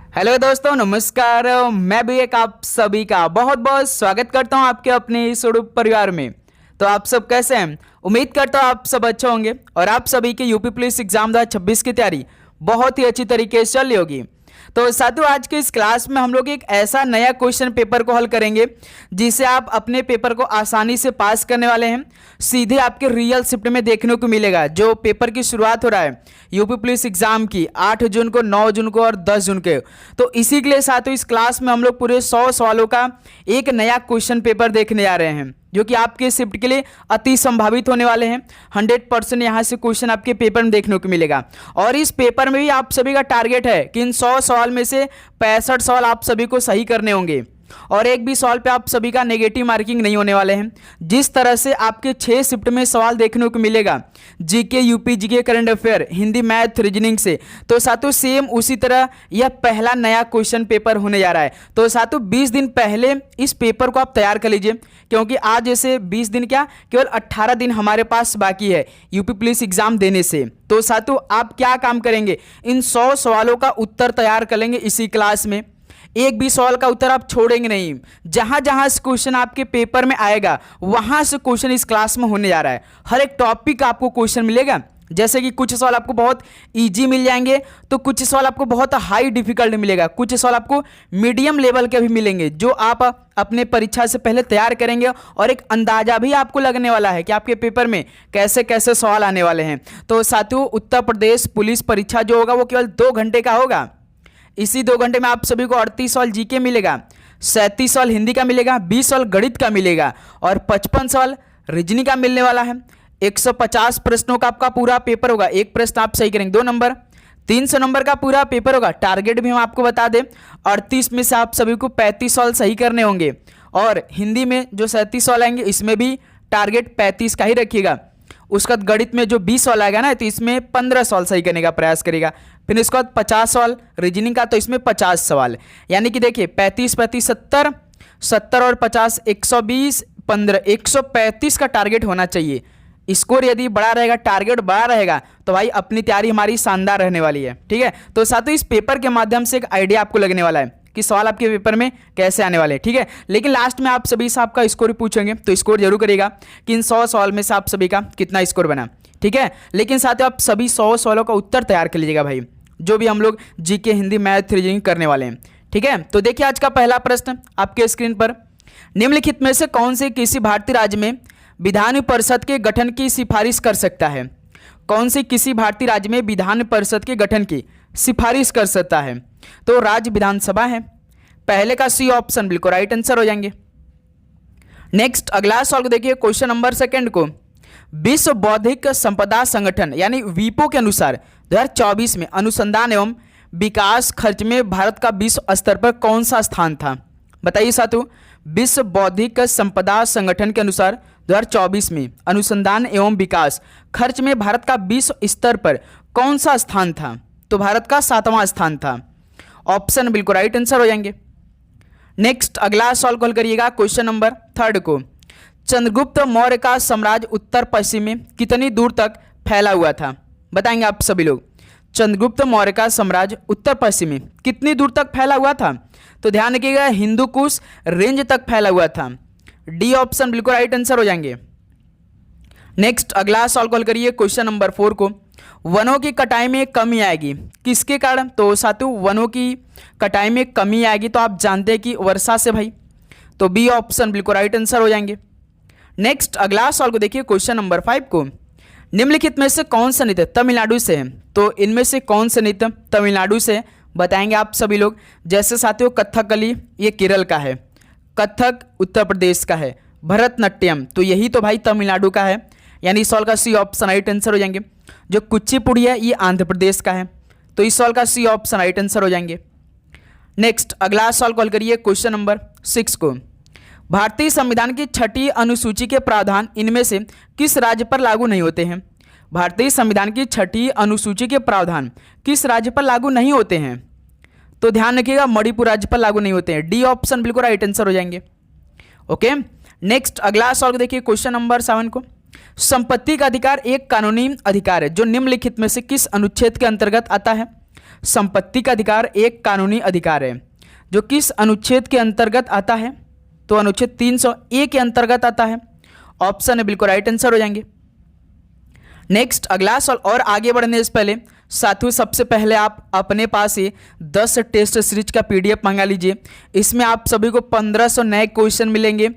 Hello दोस्तों, नमस्कार। मैं भी एक आप सभी का बहुत बहुत स्वागत करता हूं आपके अपने इस यूट्यूब परिवार में। तो आप सब कैसे हैं? उम्मीद करता हूं आप सब अच्छे होंगे और आप सभी के यूपी पुलिस एग्जाम 2026 की तैयारी बहुत ही अच्छी तरीके से चल रही होगी। तो साथियों, आज के इस क्लास में हम लोग एक ऐसा नया क्वेश्चन पेपर को हल करेंगे जिसे आप अपने पेपर को आसानी से पास करने वाले हैं। सीधे आपके रियल शिफ्ट में देखने को मिलेगा। जो पेपर की शुरुआत हो रहा है यूपी पुलिस एग्जाम की 8 जून को, 9 जून को और 10 जून के, तो इसी के लिए साथियों इस क्लास में हम लोग पूरे 100 सवालों का एक नया क्वेश्चन पेपर देखने आ रहे हैं जो कि आपके शिफ्ट के लिए अति संभावित होने वाले हैं। 100% यहाँ से क्वेश्चन आपके पेपर में देखने को मिलेगा। और इस पेपर में भी आप सभी का टारगेट है कि इन 100 सवाल में से 65 सवाल आप सभी को सही करने होंगे और एक भी सवाल पे आप सभी का नेगेटिव मार्किंग नहीं होने वाले हैं। जिस तरह से आपके 6 शिफ्ट में सवाल देखने को मिलेगा GK, UP GK, current affair, Hindi, math, reasoning से, तो साथियों सेम उसी तरह यह पहला नया क्वेश्चन पेपर होने जा रहा है। तो साथियों 20 दिन पहले इस पेपर को आप तैयार कर लीजिए, क्योंकि आज जैसे 20 दिन क्या, केवल 18 दिन हमारे पास बाकी है यूपी पुलिस एग्जाम देने से। तो साथियों आप क्या काम करेंगे, इन 100 सवालों का उत्तर तैयार कर लेंगे इसी क्लास में। एक भी सवाल का उत्तर आप छोड़ेंगे नहीं। जहां जहां से क्वेश्चन आपके पेपर में आएगा वहां से क्वेश्चन इस क्लास में होने जा रहा है। हर एक टॉपिक का आपको क्वेश्चन मिलेगा। जैसे कि कुछ सवाल आपको बहुत इजी मिल जाएंगे, तो कुछ सवाल आपको बहुत हाई डिफिकल्ट मिलेगा, कुछ सवाल आपको मीडियम लेवल के भी मिलेंगे जो आप अपने परीक्षा से पहले तैयार करेंगे और एक अंदाजा भी आपको लगने वाला है कि आपके पेपर में कैसे कैसे सवाल आने वाले हैं। तो साथियों उत्तर प्रदेश पुलिस परीक्षा जो होगा वो केवल 2 घंटे का होगा। इसी 2 घंटे में आप सभी को 38 सवाल जीके मिलेगा, 37 सवाल हिंदी का मिलेगा, 20 सवाल गणित का मिलेगा और 55 सवाल रीजनिंग का मिलने वाला है। 150 प्रश्नों का आपका पूरा पेपर होगा। एक प्रश्न आप सही करेंगे 2 नंबर, 300 नंबर का पूरा पेपर होगा। टारगेट भी हम आपको बता दें, 38 में से आप सभी को 35 सवाल सही करने होंगे और हिंदी में जो 37 सवाल आएंगे इसमें भी टारगेट 35 का ही रखिएगा। उसके बाद गणित में जो 20 सवाल आएगा ना, तो इसमें 15 सवाल सही करने का प्रयास करेगा। फिर इसके बाद 50 सवाल रीजनिंग का, तो इसमें 50 सवाल, यानी कि देखिए 35 35 70, 70 और 50 120, 15 135 का टारगेट होना चाहिए। स्कोर यदि बड़ा रहेगा, टारगेट बड़ा रहेगा, तो भाई अपनी तैयारी हमारी शानदार रहने वाली है। ठीक है, तो साथियों इस पेपर के माध्यम से एक आइडिया आपको लगने वाला है कि सवाल आपके पेपर में कैसे आने वाले हैं। ठीक है, लेकिन लास्ट में आप सभी से आपका स्कोर पूछेंगे, तो स्कोर जरूर करिएगा कि इन 100 सवाल में से आप सभी का कितना स्कोर बना। ठीक है, लेकिन साथियों आप सभी 100 सवालों का उत्तर तैयार कर लीजिएगा भाई, जो भी हम लोग जीके, हिंदी, मैथ, रीजनिंग करने वाले हैं। ठीक है, तो देखिए आज का पहला प्रश्न आपके स्क्रीन पर, निम्नलिखित में से कौन से किसी भारतीय राज्य में विधान परिषद के गठन की सिफारिश कर सकता है? कौन से किसी भारतीय राज्य में विधान परिषद के गठन की सिफारिश कर सकता है? तो राज्य विधानसभा है। पहले का सी ऑप्शन बिल्कुल राइट आंसर हो जाएंगे। नेक्स्ट अगला सवाल को देखिए, क्वेश्चन नंबर 2 को, विश्व बौद्धिक संपदा संगठन यानी वीपो के अनुसार 2024 में अनुसंधान एवं विकास खर्च में भारत का विश्व स्तर पर कौन सा स्थान था? बताइए साथियों, विश्व बौद्धिक संपदा संगठन के अनुसार 2024 में अनुसंधान एवं विकास खर्च में भारत का विश्व स्तर पर कौन सा स्थान था? तो भारत का 7वां स्थान था। ऑप्शन बिल्कुल राइट आंसर हो जाएंगे। नेक्स्ट अगला सवाल कॉल करिएगा, क्वेश्चन नंबर 3 को, चंद्रगुप्त मौर्य का साम्राज्य उत्तर पश्चिम में कितनी दूर तक फैला हुआ था? बताएंगे आप सभी लोग, चंद्रगुप्त मौर्य का साम्राज्य उत्तर पश्चिम में कितनी दूर तक फैला हुआ था? तो ध्यान रखिएगा, हिंदू कुश रेंज तक फैला हुआ था। डी ऑप्शन बिल्कुल राइट आंसर हो जाएंगे। नेक्स्ट अगला सवाल कॉल करिए, क्वेश्चन नंबर 4 को, वनों की कटाई में कमी आएगी किसके कारण? तो साथियों वनों की कटाई में कमी आएगी तो आप जानते हैं कि वर्षा से भाई, तो बी ऑप्शन बिल्कुल राइट आंसर हो जाएंगे। नेक्स्ट अगला सवाल को देखिए, क्वेश्चन नंबर 5 को, निम्नलिखित में से कौन सा नृत्य तमिलनाडु से है? तो इनमें से कौन सा नृत्य तमिलनाडु से? बताएंगे आप सभी लोग। जैसे साथियों कथकली ये केरल का है, कथक उत्तर प्रदेश का है, भरतनाट्यम तो यही तो भाई तमिलनाडु का है, यानी इस सवाल का सी ऑप्शन राइट आंसर हो जाएंगे। जो कुचिपुड़ी है ये आंध्र प्रदेश का है, तो इस सवाल का सी ऑप्शन राइट आंसर हो जाएंगे। नेक्स्ट अगला सवाल कॉल करिए, क्वेश्चन नंबर 6 को, भारतीय संविधान की 6ठी अनुसूची के प्रावधान इनमें से किस राज्य पर लागू नहीं होते हैं? भारतीय संविधान की 6ठी अनुसूची के प्रावधान किस राज्य पर लागू नहीं होते हैं? तो ध्यान रखिएगा मणिपुर राज्य पर लागू नहीं होते हैं। डी ऑप्शन बिल्कुल राइट आंसर हो जाएंगे। ओके, नेक्स्ट अगला सवाल देखिए, क्वेश्चन नंबर 7 को, संपत्ति का अधिकार एक कानूनी अधिकार है जो निम्नलिखित में से किस अनुच्छेद के अंतर्गत आता है? संपत्ति का अधिकार एक कानूनी अधिकार है जो किस अनुच्छेद के अंतर्गत आता है? तो अनुच्छेद 300A के अंतर्गत आता है। ऑप्शन है बिल्कुल राइट आंसर हो जाएंगे। नेक्स्ट अगला सवाल, और आगे बढ़ने से पहले साथियों सबसे पहले आप अपने पास ही 10 टेस्ट सीरीज का PDF मंगा लीजिए। इसमें आप सभी को 1500 नए क्वेश्चन मिलेंगे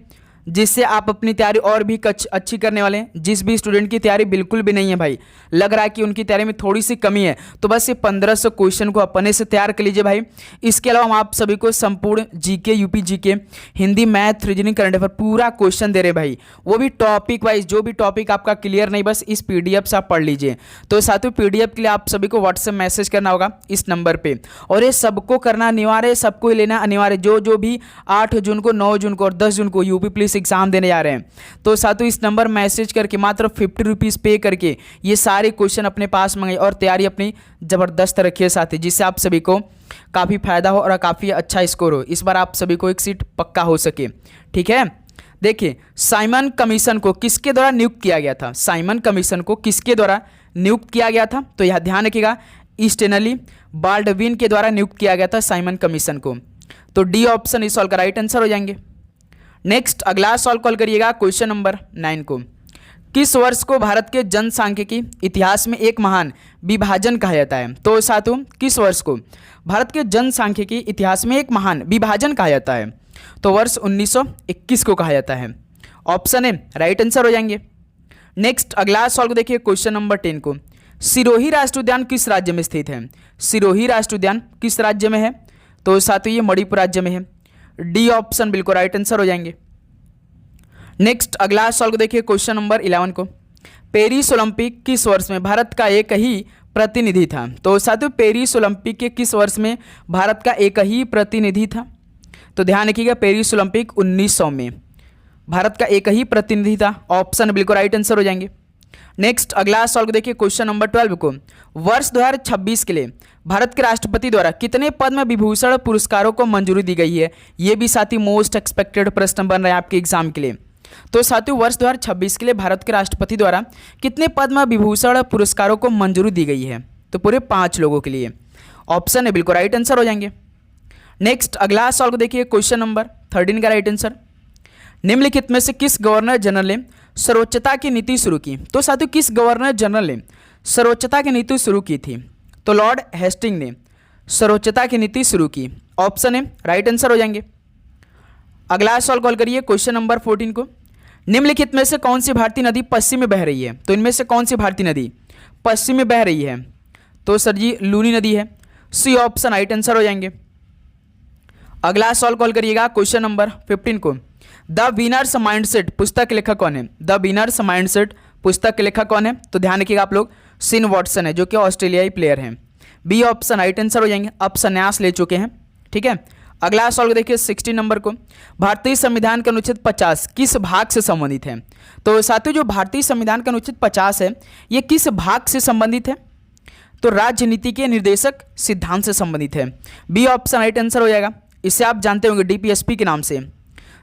जिससे आप अपनी तैयारी और भी अच्छी करने वाले हैं। जिस भी स्टूडेंट की तैयारी बिल्कुल भी नहीं है भाई, लग रहा है कि उनकी तैयारी में थोड़ी सी कमी है, तो बस ये 1500 क्वेश्चन को अपने से तैयार कर लीजिए भाई। इसके अलावा हम आप सभी को संपूर्ण GK, UP GK, Hindi, math, reasoning, current affair पूरा क्वेश्चन दे रहे भाई, वो भी टॉपिक वाइज। जो भी टॉपिक आपका क्लियर नहीं बस इस PDF से आप पढ़ लीजिए। तो साथियों PDF के लिए आप सभी को व्हाट्सएप मैसेज करना होगा इस नंबर पर, और ये सबको करना अनिवार्य है, सबको लेना अनिवार्य। जो भी 8 जून को, 9 जून को और 10 जून को यूपी पुलिस एग्जाम देने जा रहे हैं, तो साथियों इस नंबर मैसेज करके मात्र 50 रुपीज़ पे करके ये सारे क्वेश्चन अपने पास मंगाइए और तैयारी अपनी ज़बरदस्त रखिए साथी, जिससे आप सभी को काफ़ी फायदा हो और काफ़ी अच्छा स्कोर हो। इस बार आप सभी को एक सीट पक्का हो सके, ठीक है। देखिए साइमन कमीशन को किसके द्वारा नियुक्त किया गया था? साइमन कमीशन को किसके द्वारा नियुक्त किया गया था? तो यह ध्यान रखिएगा, स्टेनली बाल्डविन के द्वारा नियुक्त किया गया था साइमन कमीशन को। तो डी ऑप्शन इस सवाल का राइट आंसर हो जाएंगे। नेक्स्ट अगला सवाल कॉल करिएगा क्वेश्चन नंबर 9 को। किस वर्ष को भारत के जनसांख्यिकी इतिहास में एक महान विभाजन कहा जाता है? तो साथियों किस वर्ष को भारत के जनसांख्यिकी इतिहास में एक महान विभाजन कहा जाता है? तो वर्ष 1921 को कहा जाता है। ऑप्शन ए राइट आंसर हो जाएंगे। नेक्स्ट अगला सवाल को देखिए क्वेश्चन नंबर 10 को। सिरोही राष्ट्रीय उद्यान किस राज्य में स्थित है? सिरोही राष्ट्रीय उद्यान किस राज्य में है? तो साथियों ये मणिपुर राज्य में है। डी ऑप्शन बिल्कुल राइट आंसर हो जाएंगे। नेक्स्ट अगला सवाल को देखिए क्वेश्चन नंबर 11 को। पेरिस ओलंपिक किस वर्ष में भारत का एक ही प्रतिनिधि था? तो साथियों पेरिस ओलंपिक के किस वर्ष में भारत का एक ही प्रतिनिधि था? तो ध्यान रखिएगा पेरिस ओलंपिक 1900 में भारत का एक ही प्रतिनिधि था। ऑप्शन बिल्कुल राइट आंसर हो जाएंगे। नेक्स्ट अगला सवाल को देखिए क्वेश्चन नंबर 12 को। वर्ष 2026 के लिए भारत के राष्ट्रपति द्वारा कितने पद्म विभूषण पुरस्कारों को मंजूरी दी गई है? ये भी साथी मोस्ट एक्सपेक्टेड प्रश्न बन रहा है आपके एग्जाम के लिए। तो साथियों वर्ष 2026 के लिए भारत के राष्ट्रपति द्वारा कितने पद्म विभूषण पुरस्कारों को मंजूरी दी गई है? तो पूरे 5 लोगों के लिए। ऑप्शन है बिल्कुल राइट आंसर हो जाएंगे। नेक्स्ट अगला सवाल को देखिए क्वेश्चन नंबर 13 का राइट आंसर। निम्नलिखित में से किस गवर्नर जनरल ने सर्वोच्चता की नीति शुरू की? तो साथियों किस गवर्नर जनरल ने सर्वोच्चता की नीति शुरू की थी? तो लॉर्ड हेस्टिंग ने सर्वोच्चता की नीति शुरू की। ऑप्शन है राइट आंसर हो जाएंगे। अगला सवाल कॉल करिए क्वेश्चन नंबर 14 को। निम्नलिखित में से कौन सी भारतीय नदी पश्चिम में बह रही है? तो इनमें से कौन सी भारतीय नदी पश्चिम में बह रही है? तो सर जी लूनी नदी है। सी ऑप्शन राइट आंसर हो जाएंगे। अगला सवाल कॉल करिएगा क्वेश्चन नंबर 15 को। द विनर्स माइंडसेट पुस्तक के लेखक कौन है? द विनर्स माइंडसेट पुस्तक के लेखक कौन है? तो ध्यान रखिएगा आप लोग, सिन वॉटसन है जो कि ऑस्ट्रेलियाई प्लेयर हैं। बी ऑप्शन राइट आंसर हो जाएंगे। अब संन्यास ले चुके हैं, ठीक है। अगला सवाल को देखिए 16 नंबर को। भारतीय संविधान का अनुच्छेद 50 किस भाग से संबंधित है? तो साथियों जो भारतीय संविधान का अनुच्छेद 50 है ये किस भाग से संबंधित है? तो राजनीति के निर्देशक सिद्धांत से संबंधित है। बी ऑप्शन राइट आंसर हो जाएगा। इसे आप जानते होंगे DPSP के नाम से,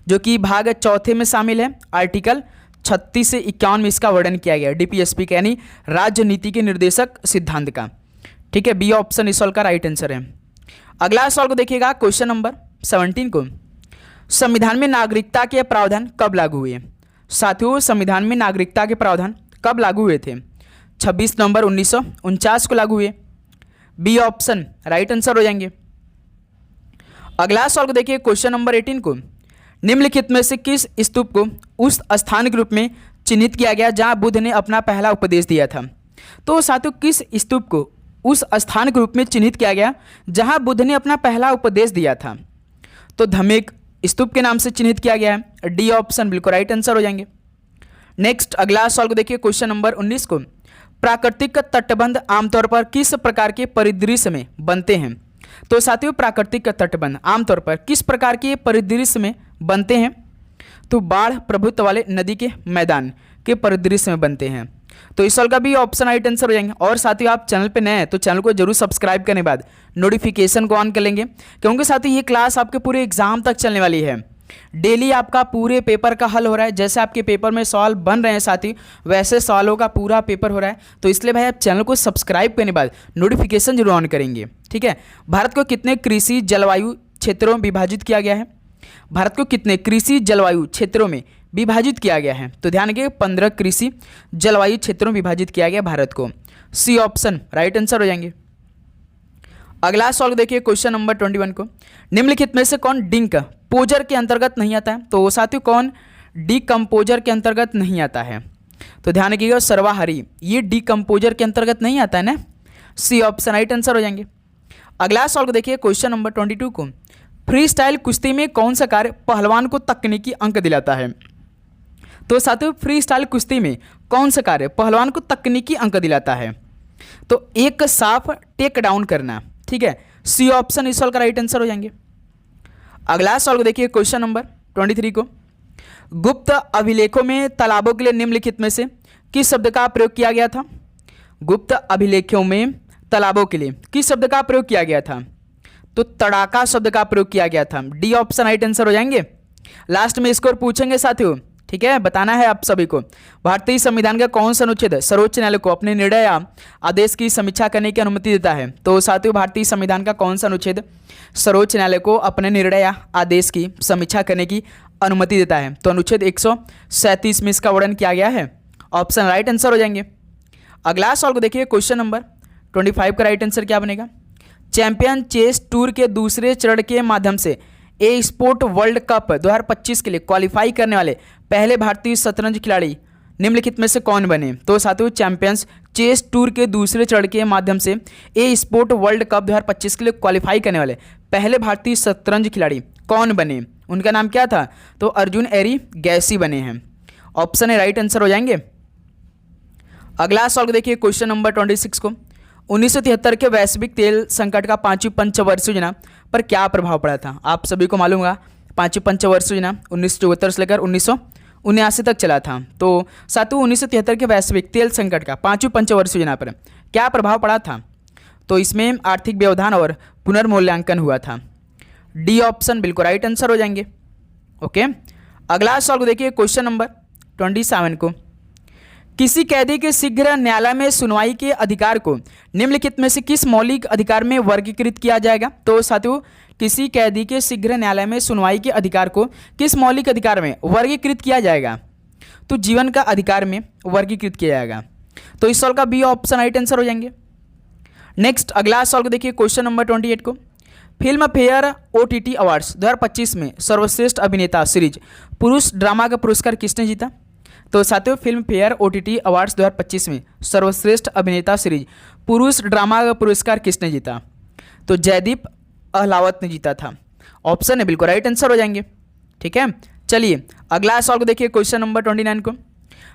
जो कि भाग 4 में शामिल है। आर्टिकल 36 से 51 में इसका वर्णन किया गया है DPSP का, यानी राजनीति के निर्देशक सिद्धांत का, ठीक है। बी ऑप्शन इस सवाल का राइट आंसर है। अगला सवाल को देखिएगा क्वेश्चन नंबर 17 को। संविधान में नागरिकता के प्रावधान कब लागू हुए? साथियों संविधान में नागरिकता के प्रावधान कब लागू हुए थे? 26 नवंबर 1949 को लागू हुए। बी ऑप्शन राइट आंसर हो जाएंगे। अगला सवाल को देखिए क्वेश्चन नंबर 18 को। निम्नलिखित में से किस स्तूप को उस स्थान के रूप में चिन्हित किया गया जहां बुद्ध ने अपना पहला उपदेश दिया था? तो साथियों किस स्तूप को उस स्थान के रूप में चिन्हित किया गया जहां बुद्ध ने अपना पहला उपदेश दिया था? तो धम्मिक स्तूप के नाम से चिन्हित किया गया है। डी ऑप्शन बिल्कुल राइट आंसर हो जाएंगे। नेक्स्ट अगला सवाल को देखिए क्वेश्चन नंबर 19 को। प्राकृतिक तटबंध आमतौर पर किस प्रकार के परिदृश्य में बनते हैं? तो साथियों प्राकृतिक तटबंध आमतौर पर किस प्रकार के परिदृश्य में बनते हैं? तो बाढ़ प्रभुत्व वाले नदी के मैदान के परिदृश्य में बनते हैं। तो इस सवाल का भी ऑप्शन राइट आंसर हो जाएंगे। और साथियों आप चैनल पे नए हैं तो चैनल को जरूर सब्सक्राइब करने के बाद नोटिफिकेशन को ऑन कर लेंगे, क्योंकि साथियों ये क्लास आपके पूरे एग्जाम तक चलने वाली है। डेली आपका पूरे पेपर का हल हो रहा है, जैसे आपके पेपर में सवाल बन रहे हैं साथी वैसे सवालों का पूरा पेपर हो रहा है। तो इसलिए भाई आप चैनल को सब्सक्राइब करने के बाद नोटिफिकेशन जरूर ऑन करेंगे, ठीक है। भारत को कितने कृषि जलवायु क्षेत्रों में विभाजित किया गया है? भारत को कितने कृषि जलवायु क्षेत्रों में विभाजित किया गया है? तो ध्यान रखिए 15 कृषि जलवायु क्षेत्रों में विभाजित किया गया भारत को। सी ऑप्शन राइट आंसर हो जाएंगे। अगला सवाल देखिए क्वेश्चन नंबर 21 को, निम्नलिखित में से कौन डिकम्पोजर के अंतर्गत नहीं आता है? तो साथियों कौन डिकम्पोजर के अंतर्गत नहीं आता है? तो ध्यान रखिएगा सर्वाहारी, ये डिकम्पोजर के अंतर्गत नहीं आता है ना। सी ऑप्शन राइट आंसर हो जाएंगे। अगला सवाल को देखिए क्वेश्चन नंबर 22 को, फ्री स्टाइल कुश्ती में कौन सा कार्य पहलवान को तकनीकी अंक दिलाता है? तो साथियों फ्री स्टाइल कुश्ती में कौन सा कार्य पहलवान को तकनीकी अंक दिलाता है? तो एक साफ टेक डाउन करना, ठीक है। सी ऑप्शन इस सवाल का राइट आंसर हो जाएंगे। अगला सवाल को देखिए क्वेश्चन नंबर 23 को, गुप्त अभिलेखों में तालाबों के लिए निम्नलिखित में से किस शब्द का प्रयोग किया गया था? गुप्त अभिलेखों में तालाबों के लिए किस शब्द का प्रयोग किया गया था? तो तड़ाका शब्द का प्रयोग किया गया था। डी ऑप्शन राइट आंसर हो जाएंगे। लास्ट में स्कोर पूछेंगे साथियों, ठीक है, बताना है आप सभी को। भारतीय संविधान का कौन सा अनुच्छेद सर्वोच्च न्यायालय को अपने निर्णय या आदेश की समीक्षा करने की अनुमति देता है? तो साथियों भारतीय संविधान का कौन सा अनुच्छेद सर्वोच्च न्यायालय को अपने निर्णय या आदेश की समीक्षा करने की अनुमति देता है? तो अनुच्छेद 137 में इसका वर्णन किया गया है। ऑप्शन राइट आंसर हो जाएंगे। अगला सवाल को देखिए क्वेश्चन नंबर 25 का राइट आंसर क्या बनेगा? चैंपियन चेस टूर के दूसरे चरण के माध्यम से ए स्पोर्ट वर्ल्ड कप 2025 के लिए क्वालिफाई करने वाले पहले भारतीय शतरंज खिलाड़ी निम्नलिखित में से कौन बने? तो साथियों चैंपियंस चेस टूर के दूसरे चरण के माध्यम से ए स्पोर्ट वर्ल्ड कप 2025 के लिए क्वालिफाई करने वाले पहले भारतीय शतरंज खिलाड़ी कौन बने? उनका नाम क्या था? तो अर्जुन एरी गैसी बने हैं। ऑप्शन ए राइट आंसर हो जाएंगे। अगला सवाल देखिए क्वेश्चन नंबर 26 को, 1973 के वैश्विक तेल संकट का पांचवी पंचवर्षीय योजना पर क्या प्रभाव पड़ा था? आप सभी को मालूम होगा पांचवी पंचवर्षीय योजना 1974 से लेकर 1979 तक चला था। तो साथियों 1973 के वैश्विक तेल संकट का पांचवी पंचवर्षीय योजना पर क्या प्रभाव पड़ा था? तो इसमें आर्थिक व्यवधान और पुनर्मूल्यांकन हुआ था। डी ऑप्शन बिल्कुल राइट आंसर हो जाएंगे। ओके, अगला सवाल को देखिए क्वेश्चन नंबर 27 को, किसी कैदी के शीघ्र न्यायालय में सुनवाई के अधिकार को निम्नलिखित में से किस मौलिक अधिकार में वर्गीकृत किया जाएगा? तो साथियों किसी कैदी के शीघ्र न्यायालय में सुनवाई के अधिकार को किस मौलिक अधिकार में वर्गीकृत किया जाएगा? तो जीवन का अधिकार में वर्गीकृत किया जाएगा। तो इस सवाल का बी ऑप्शन राइट आंसर हो जाएंगे। नेक्स्ट अगला सवाल को देखिए क्वेश्चन नंबर 28 को, फिल्म फेयर OTT अवार्ड्स 2025 में सर्वश्रेष्ठ अभिनेता सीरीज पुरुष ड्रामा का पुरस्कार किसने जीता? तो साथियों फिल्म फेयर OTT अवार्ड्स 2025 में सर्वश्रेष्ठ अभिनेता सीरीज पुरुष ड्रामा का पुरस्कार किसने जीता? तो जयदीप अहलावत ने जीता था। ऑप्शन है बिल्कुल राइट आंसर हो जाएंगे, ठीक है। चलिए अगला सवाल को देखिए क्वेश्चन नंबर 29 को,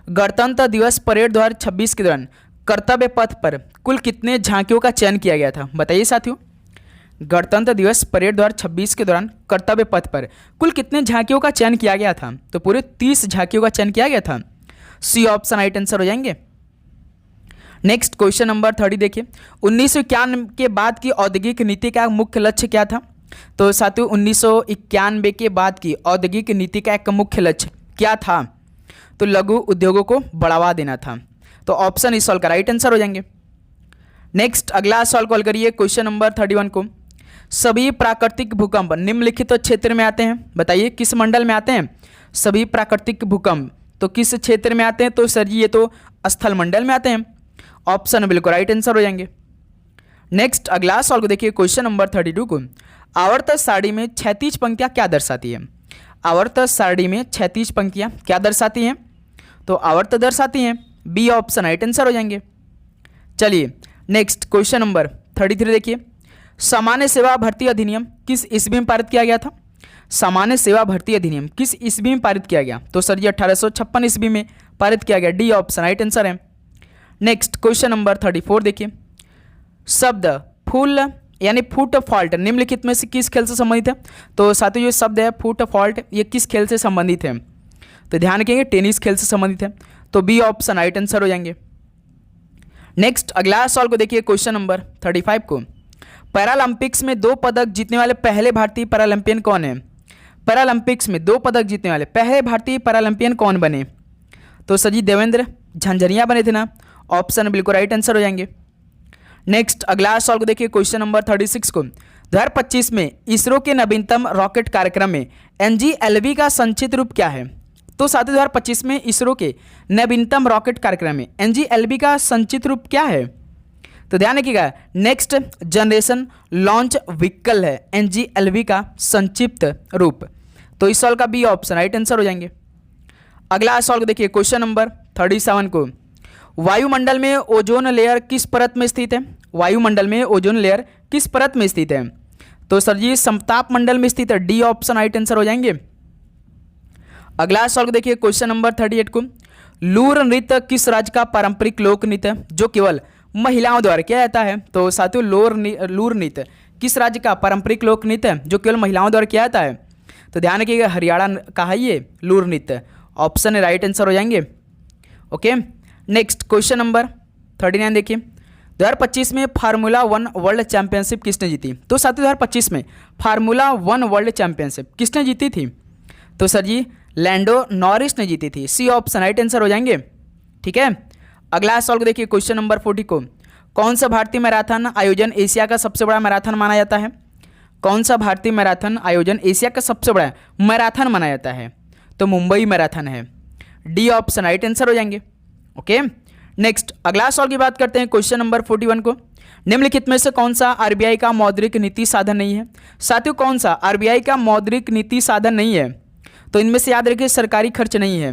गणतंत्र दिवस परेड 2026 के दौरान कर्तव्य पथ पर कुल कितने झांकियों का चयन किया गया था? बताइए साथियों, गणतंत्र दिवस परेड 2026 के दौरान कर्तव्य पथ पर कुल कितने झांकियों का चयन किया गया था? तो पूरे 30 झांकियों का चयन किया गया था। सी ऑप्शन राइट आंसर हो जाएंगे। नेक्स्ट क्वेश्चन नंबर 30 देखिए, 1991 के बाद की औद्योगिक नीति का मुख्य लक्ष्य क्या था? तो साथियों 1991 के बाद की औद्योगिक नीति का एक मुख्य लक्ष्य क्या था? तो लघु उद्योगों को बढ़ावा देना था। तो ऑप्शन इस सवाल का राइट आंसर हो जाएंगे। नेक्स्ट अगला सवाल कॉल करिए क्वेश्चन नंबर 31 को, सभी प्राकृतिक भूकंप निम्नलिखित क्षेत्र में आते हैं? बताइए किस मंडल में आते हैं सभी प्राकृतिक भूकंप? तो किस क्षेत्र में आते हैं? तो सर जी ये तो स्थल मंडल में आते हैं। ऑप्शन बिल्कुल राइट आंसर हो जाएंगे। नेक्स्ट अगला सवाल को देखिए क्वेश्चन नंबर 32 को, आवर्त सारणी में क्षैतिज पंक्तियां क्या दर्शाती है? आवर्त सारणी में क्षैतिज पंक्तियां क्या दर्शाती हैं? तो आवर्त दर्शाती हैं। बी ऑप्शन राइट आंसर हो जाएंगे। चलिए नेक्स्ट क्वेश्चन नंबर 33 देखिए, सामान्य सेवा भर्ती अधिनियम किस ईस्वी में पारित किया गया था? सामान्य सेवा भर्ती अधिनियम किस ईस्वी में पारित किया गया? तो सर जी 1856 ईस्वी में पारित किया गया। डी ऑप्शन राइट आंसर है। नेक्स्ट क्वेश्चन नंबर 34 देखिए, शब्द फुल यानी फुट फॉल्ट निम्नलिखित में से किस खेल से संबंधित है? तो साथियों ये शब्द है फुट फॉल्ट, ये किस खेल से संबंधित है? तो ध्यान रखेंगे टेनिस खेल से संबंधित है। तो बी ऑप्शन राइट आंसर हो जाएंगे। नेक्स्ट अगला सवाल को देखिए क्वेश्चन नंबर 35 को, पैरालंपिक्स में 2 पदक जीतने वाले पहले भारतीय पैरालंपियन कौन है? पैरालंपिक्स में 2 पदक जीतने वाले पहले भारतीय पैरालंपियन कौन बने? तो सर जी देवेंद्र झंझरिया बने थे ना, ऑप्शन बिल्कुल राइट आंसर हो जाएंगे। नेक्स्ट अगला सवाल को देखिए, क्वेश्चन नंबर 36 को 2025 में इसरो के नवीनतम रॉकेट कार्यक्रम में NGLV का संक्षिप्त रूप क्या है? तो साथियों 2025 में इसरो के नवीनतम रॉकेट कार्यक्रम में NGLV का संक्षिप्त रूप क्या है? तो ध्यान रखिएगा, नेक्स्ट जनरेशन लॉन्च व्हीकल है NGLV का संक्षिप्त रूप। तो इस सवाल का बी ऑप्शन राइट आंसर हो जाएंगे। अगला सवाल को देखिए, क्वेश्चन नंबर 37 को वायुमंडल में ओजोन लेयर किस परत में स्थित है? वायुमंडल में ओजोन लेयर किस परत में स्थित है? तो सर जी समताप मंडल में स्थित है, डी ऑप्शन राइट आंसर हो जाएंगे। अगला सवाल को देखिए, क्वेश्चन नंबर 38 को लूर नृत्य किस राज्य का पारंपरिक लोक नृत्य है जो केवल महिलाओं द्वारा किया जाता है? तो साथियों लूर नृत्य किस राज्य का पारंपरिक लोक नृत्य है जो केवल महिलाओं द्वारा किया जाता है? तो ध्यान रखिएगा, हरियाणा का है ये लूर नृत्य, ऑप्शन राइट आंसर हो जाएंगे। ओके, नेक्स्ट क्वेश्चन नंबर 39 देखिए, 2025 में फार्मूला 1 वर्ल्ड चैंपियनशिप किसने जीती? तो साथियों 2025 में फार्मूला 1 वर्ल्ड चैंपियनशिप किसने जीती थी? तो सर जी लैंडो नॉरिस ने जीती थी, सी ऑप्शन राइट आंसर हो जाएंगे। ठीक है, अगला सवाल को देखिए, क्वेश्चन नंबर 40 को कौन सा भारतीय मैराथन आयोजन एशिया का सबसे बड़ा मैराथन माना जाता है? कौन सा भारतीय मैराथन आयोजन एशिया का सबसे बड़ा मैराथन माना जाता है? तो मुंबई मैराथन है, डी ऑप्शन राइट आंसर हो जाएंगे। ओके, नेक्स्ट अगला सवाल की बात करते हैं, क्वेश्चन नंबर 41 को निम्नलिखित में से कौन सा आरबीआई का मौद्रिक नीति साधन नहीं है? साथियों कौन सा आरबीआई का मौद्रिक नीति साधन नहीं है? तो इनमें से याद रखिए सरकारी खर्च नहीं है,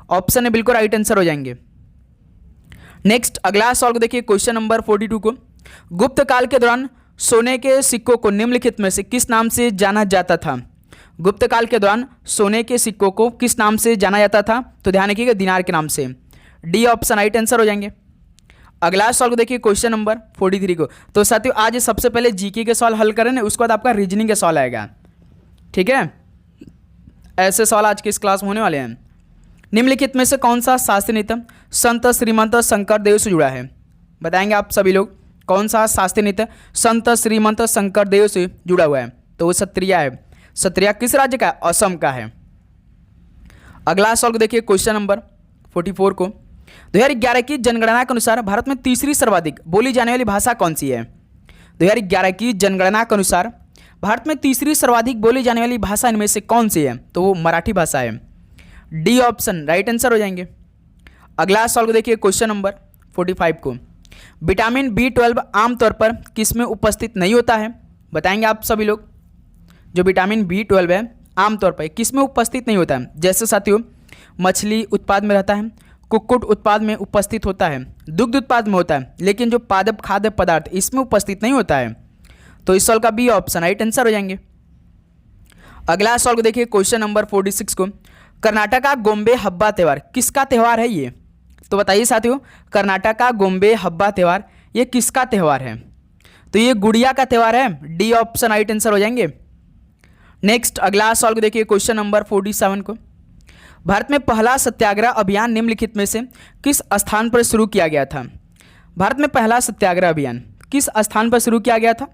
ऑप्शन है बिल्कुल राइट आंसर हो जाएंगे। नेक्स्ट अगला सवाल को देखिए, क्वेश्चन नंबर 42 को गुप्त काल के दौरान सोने के सिक्कों को निम्नलिखित में से किस नाम से जाना जाता था? गुप्त काल के दौरान सोने के सिक्कों को किस नाम से जाना जाता था? तो ध्यान रखिएगा दिनार के नाम से, डी ऑप्शन राइट आंसर हो जाएंगे। अगला सवाल को देखिए, क्वेश्चन नंबर 43 को तो साथियों आज सबसे पहले जीके के सवाल हल करें, उसके बाद आपका रीजनिंग का सवाल आएगा। ठीक है, ऐसे सवाल आज की इस क्लास में होने वाले हैं। निम्नलिखित में से कौन सा शास्त्रीय नृत्य संत श्रीमंत शंकरदेव से जुड़ा है? बताएंगे आप सभी लोग, कौन सा शास्त्रीय नृत्य संत श्रीमंत शंकरदेव से जुड़ा हुआ है? तो वो सत्रिया है। सत्रिया किस राज्य का है? असम का है। अगला सवाल को देखिए, क्वेश्चन नंबर 44 को 2011 की जनगणना के अनुसार भारत में तीसरी सर्वाधिक बोली जाने वाली भाषा कौन सी है? 2011 की जनगणना के अनुसार भारत में तीसरी सर्वाधिक बोली जाने वाली भाषा इनमें से कौन सी है? तो वो मराठी भाषा है, डी ऑप्शन राइट आंसर हो जाएंगे। अगला सवाल को देखिए, क्वेश्चन नंबर 45 को विटामिन B12 आमतौर पर किस में उपस्थित नहीं होता है? बताएंगे आप सभी लोग, जो विटामिन B12 है आमतौर पर किस में उपस्थित नहीं होता है? जैसे साथियों मछली उत्पाद में रहता है, कुक्कुट उत्पाद में उपस्थित होता है, दुग्ध उत्पाद में होता है, लेकिन जो पादप खाद्य पदार्थ इसमें उपस्थित नहीं होता है। तो इस सवाल का बी ऑप्शन राइट आंसर हो जाएंगे। अगला सवाल को देखिए, क्वेश्चन नंबर 46 को कर्नाटक का गोम्बे हब्बा त्यौहार किसका त्यौहार है ये? तो बताइए साथियों, कर्नाटक का गोम्बे हब्बा त्यौहार ये किसका त्यौहार है? तो ये गुड़िया का त्यौहार है, डी ऑप्शन राइट आंसर हो जाएंगे। नेक्स्ट अगला सवाल को देखिए, क्वेश्चन नंबर 47 को भारत में पहला सत्याग्रह अभियान निम्नलिखित में से किस स्थान पर शुरू किया गया था? भारत में पहला सत्याग्रह अभियान किस स्थान पर शुरू किया गया था?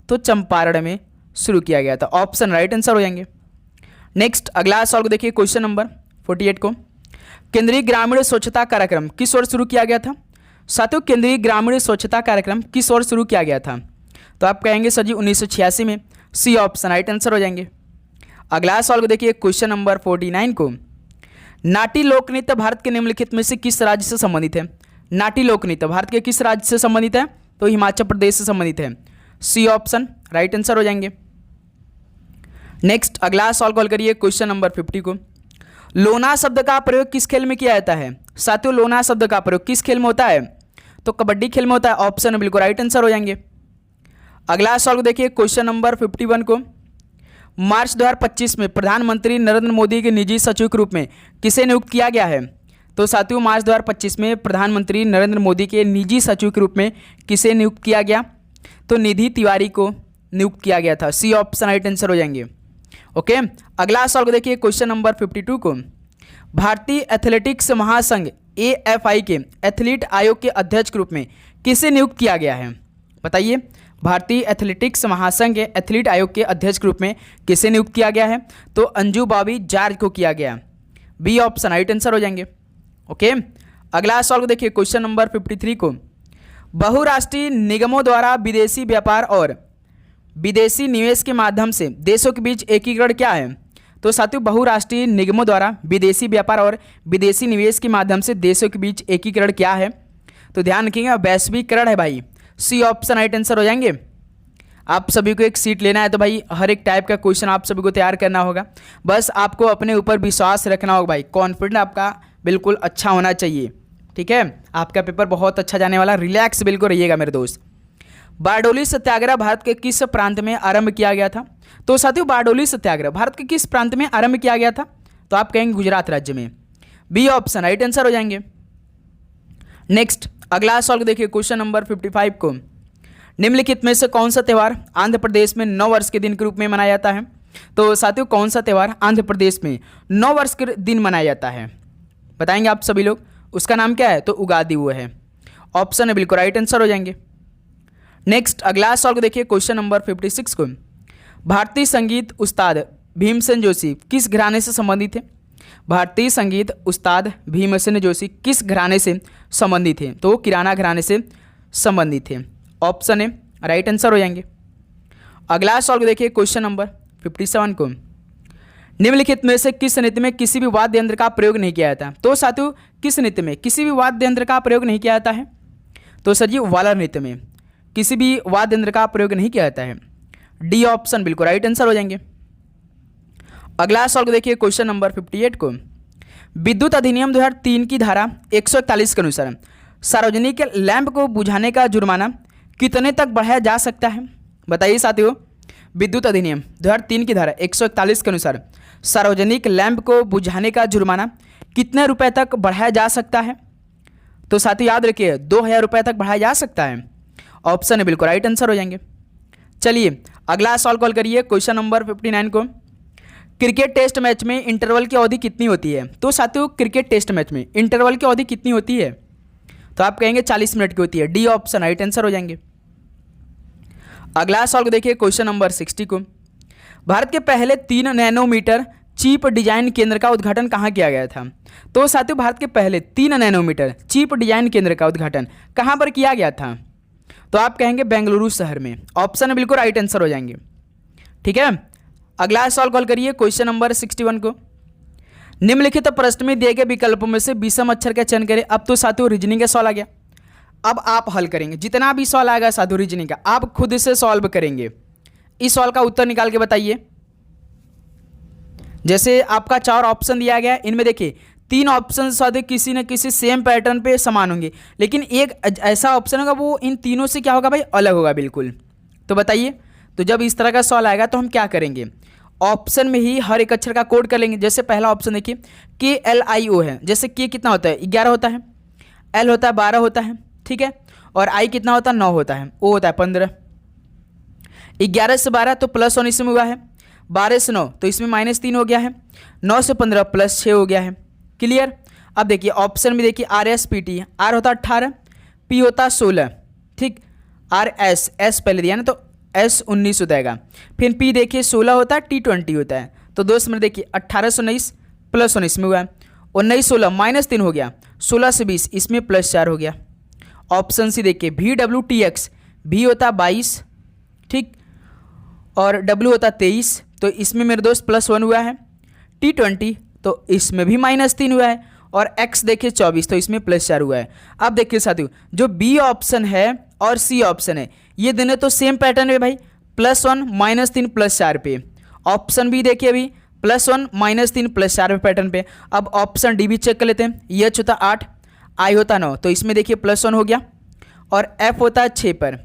तो चंपारण में शुरू किया गया था, ऑप्शन राइट आंसर हो जाएंगे। नेक्स्ट अगला सवाल को देखिए, क्वेश्चन नंबर 48 को केंद्रीय ग्रामीण स्वच्छता कार्यक्रम किस वर्ष शुरू किया गया था? साथियों केंद्रीय ग्रामीण स्वच्छता कार्यक्रम किस वर्ष शुरू किया गया था? तो आप कहेंगे सर जी 1986 में, सी ऑप्शन राइट आंसर हो जाएंगे। अगला सवाल को देखिए, क्वेश्चन नंबर 49 को नाटी लोक नृत्य भारत के निम्नलिखित में से किस राज्य से संबंधित है? नाटी लोक नृत्य भारत के किस राज्य से संबंधित है? तो हिमाचल प्रदेश से संबंधित है, सी ऑप्शन राइट आंसर हो जाएंगे। नेक्स्ट अगला सवाल कॉल करिए, क्वेश्चन नंबर 50 को लोना शब्द का प्रयोग किस खेल में किया जाता है? साथियों लोना शब्द का प्रयोग किस खेल में होता है? तो कबड्डी खेल में होता है, ऑप्शन बिल्कुल राइट आंसर हो जाएंगे। अगला सवाल को देखिए, क्वेश्चन नंबर 51 को मार्च 2025 में प्रधानमंत्री नरेंद्र मोदी के निजी सचिव के रूप में किसे नियुक्त किया गया है? तो साथियों मार्च 2025 में प्रधानमंत्री नरेंद्र मोदी के निजी सचिव के रूप में किसे नियुक्त किया गया? तो निधि तिवारी को नियुक्त किया गया था, सी ऑप्शन राइट आंसर हो जाएंगे। ओके, अगला सवाल को देखिए, क्वेश्चन नंबर 52 को भारतीय एथलेटिक्स महासंघ AFI के एथलीट आयोग के अध्यक्ष के रूप में किसे नियुक्त किया गया है? बताइए, भारतीय एथलेटिक्स महासंघ के एथलीट आयोग के अध्यक्ष के रूप में किसे नियुक्त किया गया है? तो अंजू बॉबी जॉर्ज को किया गया। बी ऑप्शन राइट आंसर हो जाएंगे। ओके, अगला सवाल को देखिए, क्वेश्चन नंबर 53 को, बहुराष्ट्रीय निगमों द्वारा विदेशी व्यापार और विदेशी निवेश के माध्यम से देशों के बीच एकीकरण क्या है? तो साथियों, बहुराष्ट्रीय निगमों द्वारा विदेशी व्यापार और विदेशी निवेश के माध्यम से देशों के बीच एकीकरण क्या है? तो ध्यान रखिएगा, वैश्वीकरण है भाई। सी ऑप्शन राइट आंसर हो जाएंगे। आप सभी को एक सीट लेना है तो भाई हर एक टाइप का क्वेश्चन आप सभी को तैयार करना होगा। बस आपको अपने ऊपर विश्वास रखना होगा भाई, कॉन्फिडेंस आपका बिल्कुल अच्छा होना चाहिए। ठीक है, आपका पेपर बहुत अच्छा जाने वाला, रिलैक्स बिल्कुल रहिएगा मेरे दोस्त। बारडोली सत्याग्रह भारत के किस प्रांत में आरंभ किया गया था? तो साथियों, बारडोली सत्याग्रह भारत के किस प्रांत में आरंभ किया गया था? तो आप कहेंगे गुजरात राज्य में। बी ऑप्शन राइट आंसर हो जाएंगे। नेक्स्ट, अगला सवाल को देखिए, क्वेश्चन नंबर 55 को, निम्नलिखित में से कौन सा त्यौहार आंध्र प्रदेश में 9 वर्ष के दिन के रूप में मनाया जाता है? तो साथियों, कौन सा त्यौहार आंध्र प्रदेश में 9 वर्ष के दिन मनाया जाता है? बताएंगे आप सभी लोग। उसका नाम क्या है? तो उगादी वो है। ऑप्शन है बिल्कुल राइट आंसर हो जाएंगे। नेक्स्ट, अगला सवाल को देखिए, क्वेश्चन नंबर 56 को, भारतीय संगीत उस्ताद भीमसेन जोशी किस घराने से संबंधित थे? भारतीय संगीत उस्ताद भीमसेन जोशी किस घराने से संबंधित थे? तो किराना घराने से संबंधित थे। ऑप्शन है राइट आंसर हो जाएंगे। अगला सवाल को देखिए, क्वेश्चन नंबर 57 को, निम्नलिखित में से किस नृत्य में किसी भी वाद्य यंत्र का प्रयोग नहीं किया जाता? तो साथियों, किस नृत्य में किसी भी वाद्य यंत्र का प्रयोग नहीं किया जाता है? तो सर जी, वाला नृत्य में किसी भी वाद्य यंत्र का प्रयोग नहीं किया जाता है। डी ऑप्शन बिल्कुल राइट आंसर हो जाएंगे। अगला सवाल को देखिए, क्वेश्चन नंबर 58 को, विद्युत अधिनियम 2003 की धारा 141 के अनुसार सार्वजनिक लैंप को बुझाने का जुर्माना कितने तक बढ़ाया जा सकता है? बताइए साथियों, विद्युत अधिनियम 2003 की धारा 141 के अनुसार सार्वजनिक लैंप को बुझाने का जुर्माना कितने रुपए तक बढ़ाया जा सकता है? तो साथियों याद रखिए, 2000 रुपये तक बढ़ाया जा सकता है। ऑप्शन है बिल्कुल राइट आंसर हो जाएंगे। चलिए अगला सवाल कॉल करिए, क्वेश्चन नंबर 59 को, क्रिकेट टेस्ट मैच में इंटरवल की अवधि कितनी होती है? तो साथियों, क्रिकेट टेस्ट मैच में इंटरवल की अवधि कितनी होती है? तो आप कहेंगे 40 मिनट की होती है। डी ऑप्शन राइट आंसर हो जाएंगे। अगला सवाल को देखिए, क्वेश्चन नंबर 60 को, भारत के पहले 3 नैनोमीटर चिप डिजाइन केंद्र का उद्घाटन कहाँ किया गया था? तो साथियों, भारत के पहले 3 नैनोमीटर चिप डिजाइन केंद्र का उद्घाटन कहाँ पर किया गया था? तो आप कहेंगे बेंगलुरु शहर में। ऑप्शन है बिल्कुल राइट आंसर हो जाएंगे। ठीक है, अगला सवाल कॉल करिए, क्वेश्चन नंबर 61 को, निम्नलिखित प्रश्न में दिए गए विकल्पों में से विषम अक्षर का चयन करें। अब तो साथियों रीजनिंग का सवाल आ गया, अब आप हल करेंगे। जितना भी सवाल आएगा साधु रीजनिंग का आप खुद से सॉल्व करेंगे। इस सवाल का उत्तर निकाल के बताइए। जैसे आपका 4 ऑप्शन दिया गया, इनमें देखिए 3 ऑप्शन साधु किसी न किसी सेम पैटर्न पे समान होंगे, लेकिन एक ऐसा ऑप्शन होगा वो इन तीनों से क्या होगा भाई, अलग होगा बिल्कुल। तो बताइए, तो जब इस तरह का सवाल आएगा तो हम क्या करेंगे, ऑप्शन में ही हर एक अक्षर का कोड कर लेंगे। जैसे पहला ऑप्शन देखिए KLIO है, जैसे के कितना होता है 11 होता है, L होता है 12 होता है, ठीक है, और I कितना होता है 9 होता है, O होता है 15। 11 से 12 तो +1 इसमें हुआ है, 12 से 9 तो इसमें -3 हो गया है, 9 से 15 +6 हो गया है। क्लियर। अब देखिए ऑप्शन में देखिए RSPT, R होता है 18, P होता है 16, ठीक, RS S पहले दिया ना तो S 19 हो जाएगा, फिर P देखिए 16 होता है, T 20 होता है। तो दोस्त में देखिए 18 से 19 +1 इसमें हुआ है, 19 16 -3 हो गया, 16 से 20 इसमें +4 हो गया। ऑप्शन सी देखिए VWTX, V होता है 22, ठीक, और W होता है 23, तो इसमें मेरे दोस्त +1 हुआ है। T20 तो इसमें भी -3 हुआ है, और X देखिए 24 तो इसमें +4 हुआ है। अब देखिए साथियों, जो B ऑप्शन है और C ऑप्शन है ये दोनों तो सेम पैटर्न है भाई, +1 -3 +4 पे। ऑप्शन बी देखिए अभी +1 -3 +4 पे पैटर्न पे। अब ऑप्शन डी भी चेक कर लेते हैं, H होता 8, I होता 9, तो इसमें देखिए +1 हो गया, और F होता है 6 पर,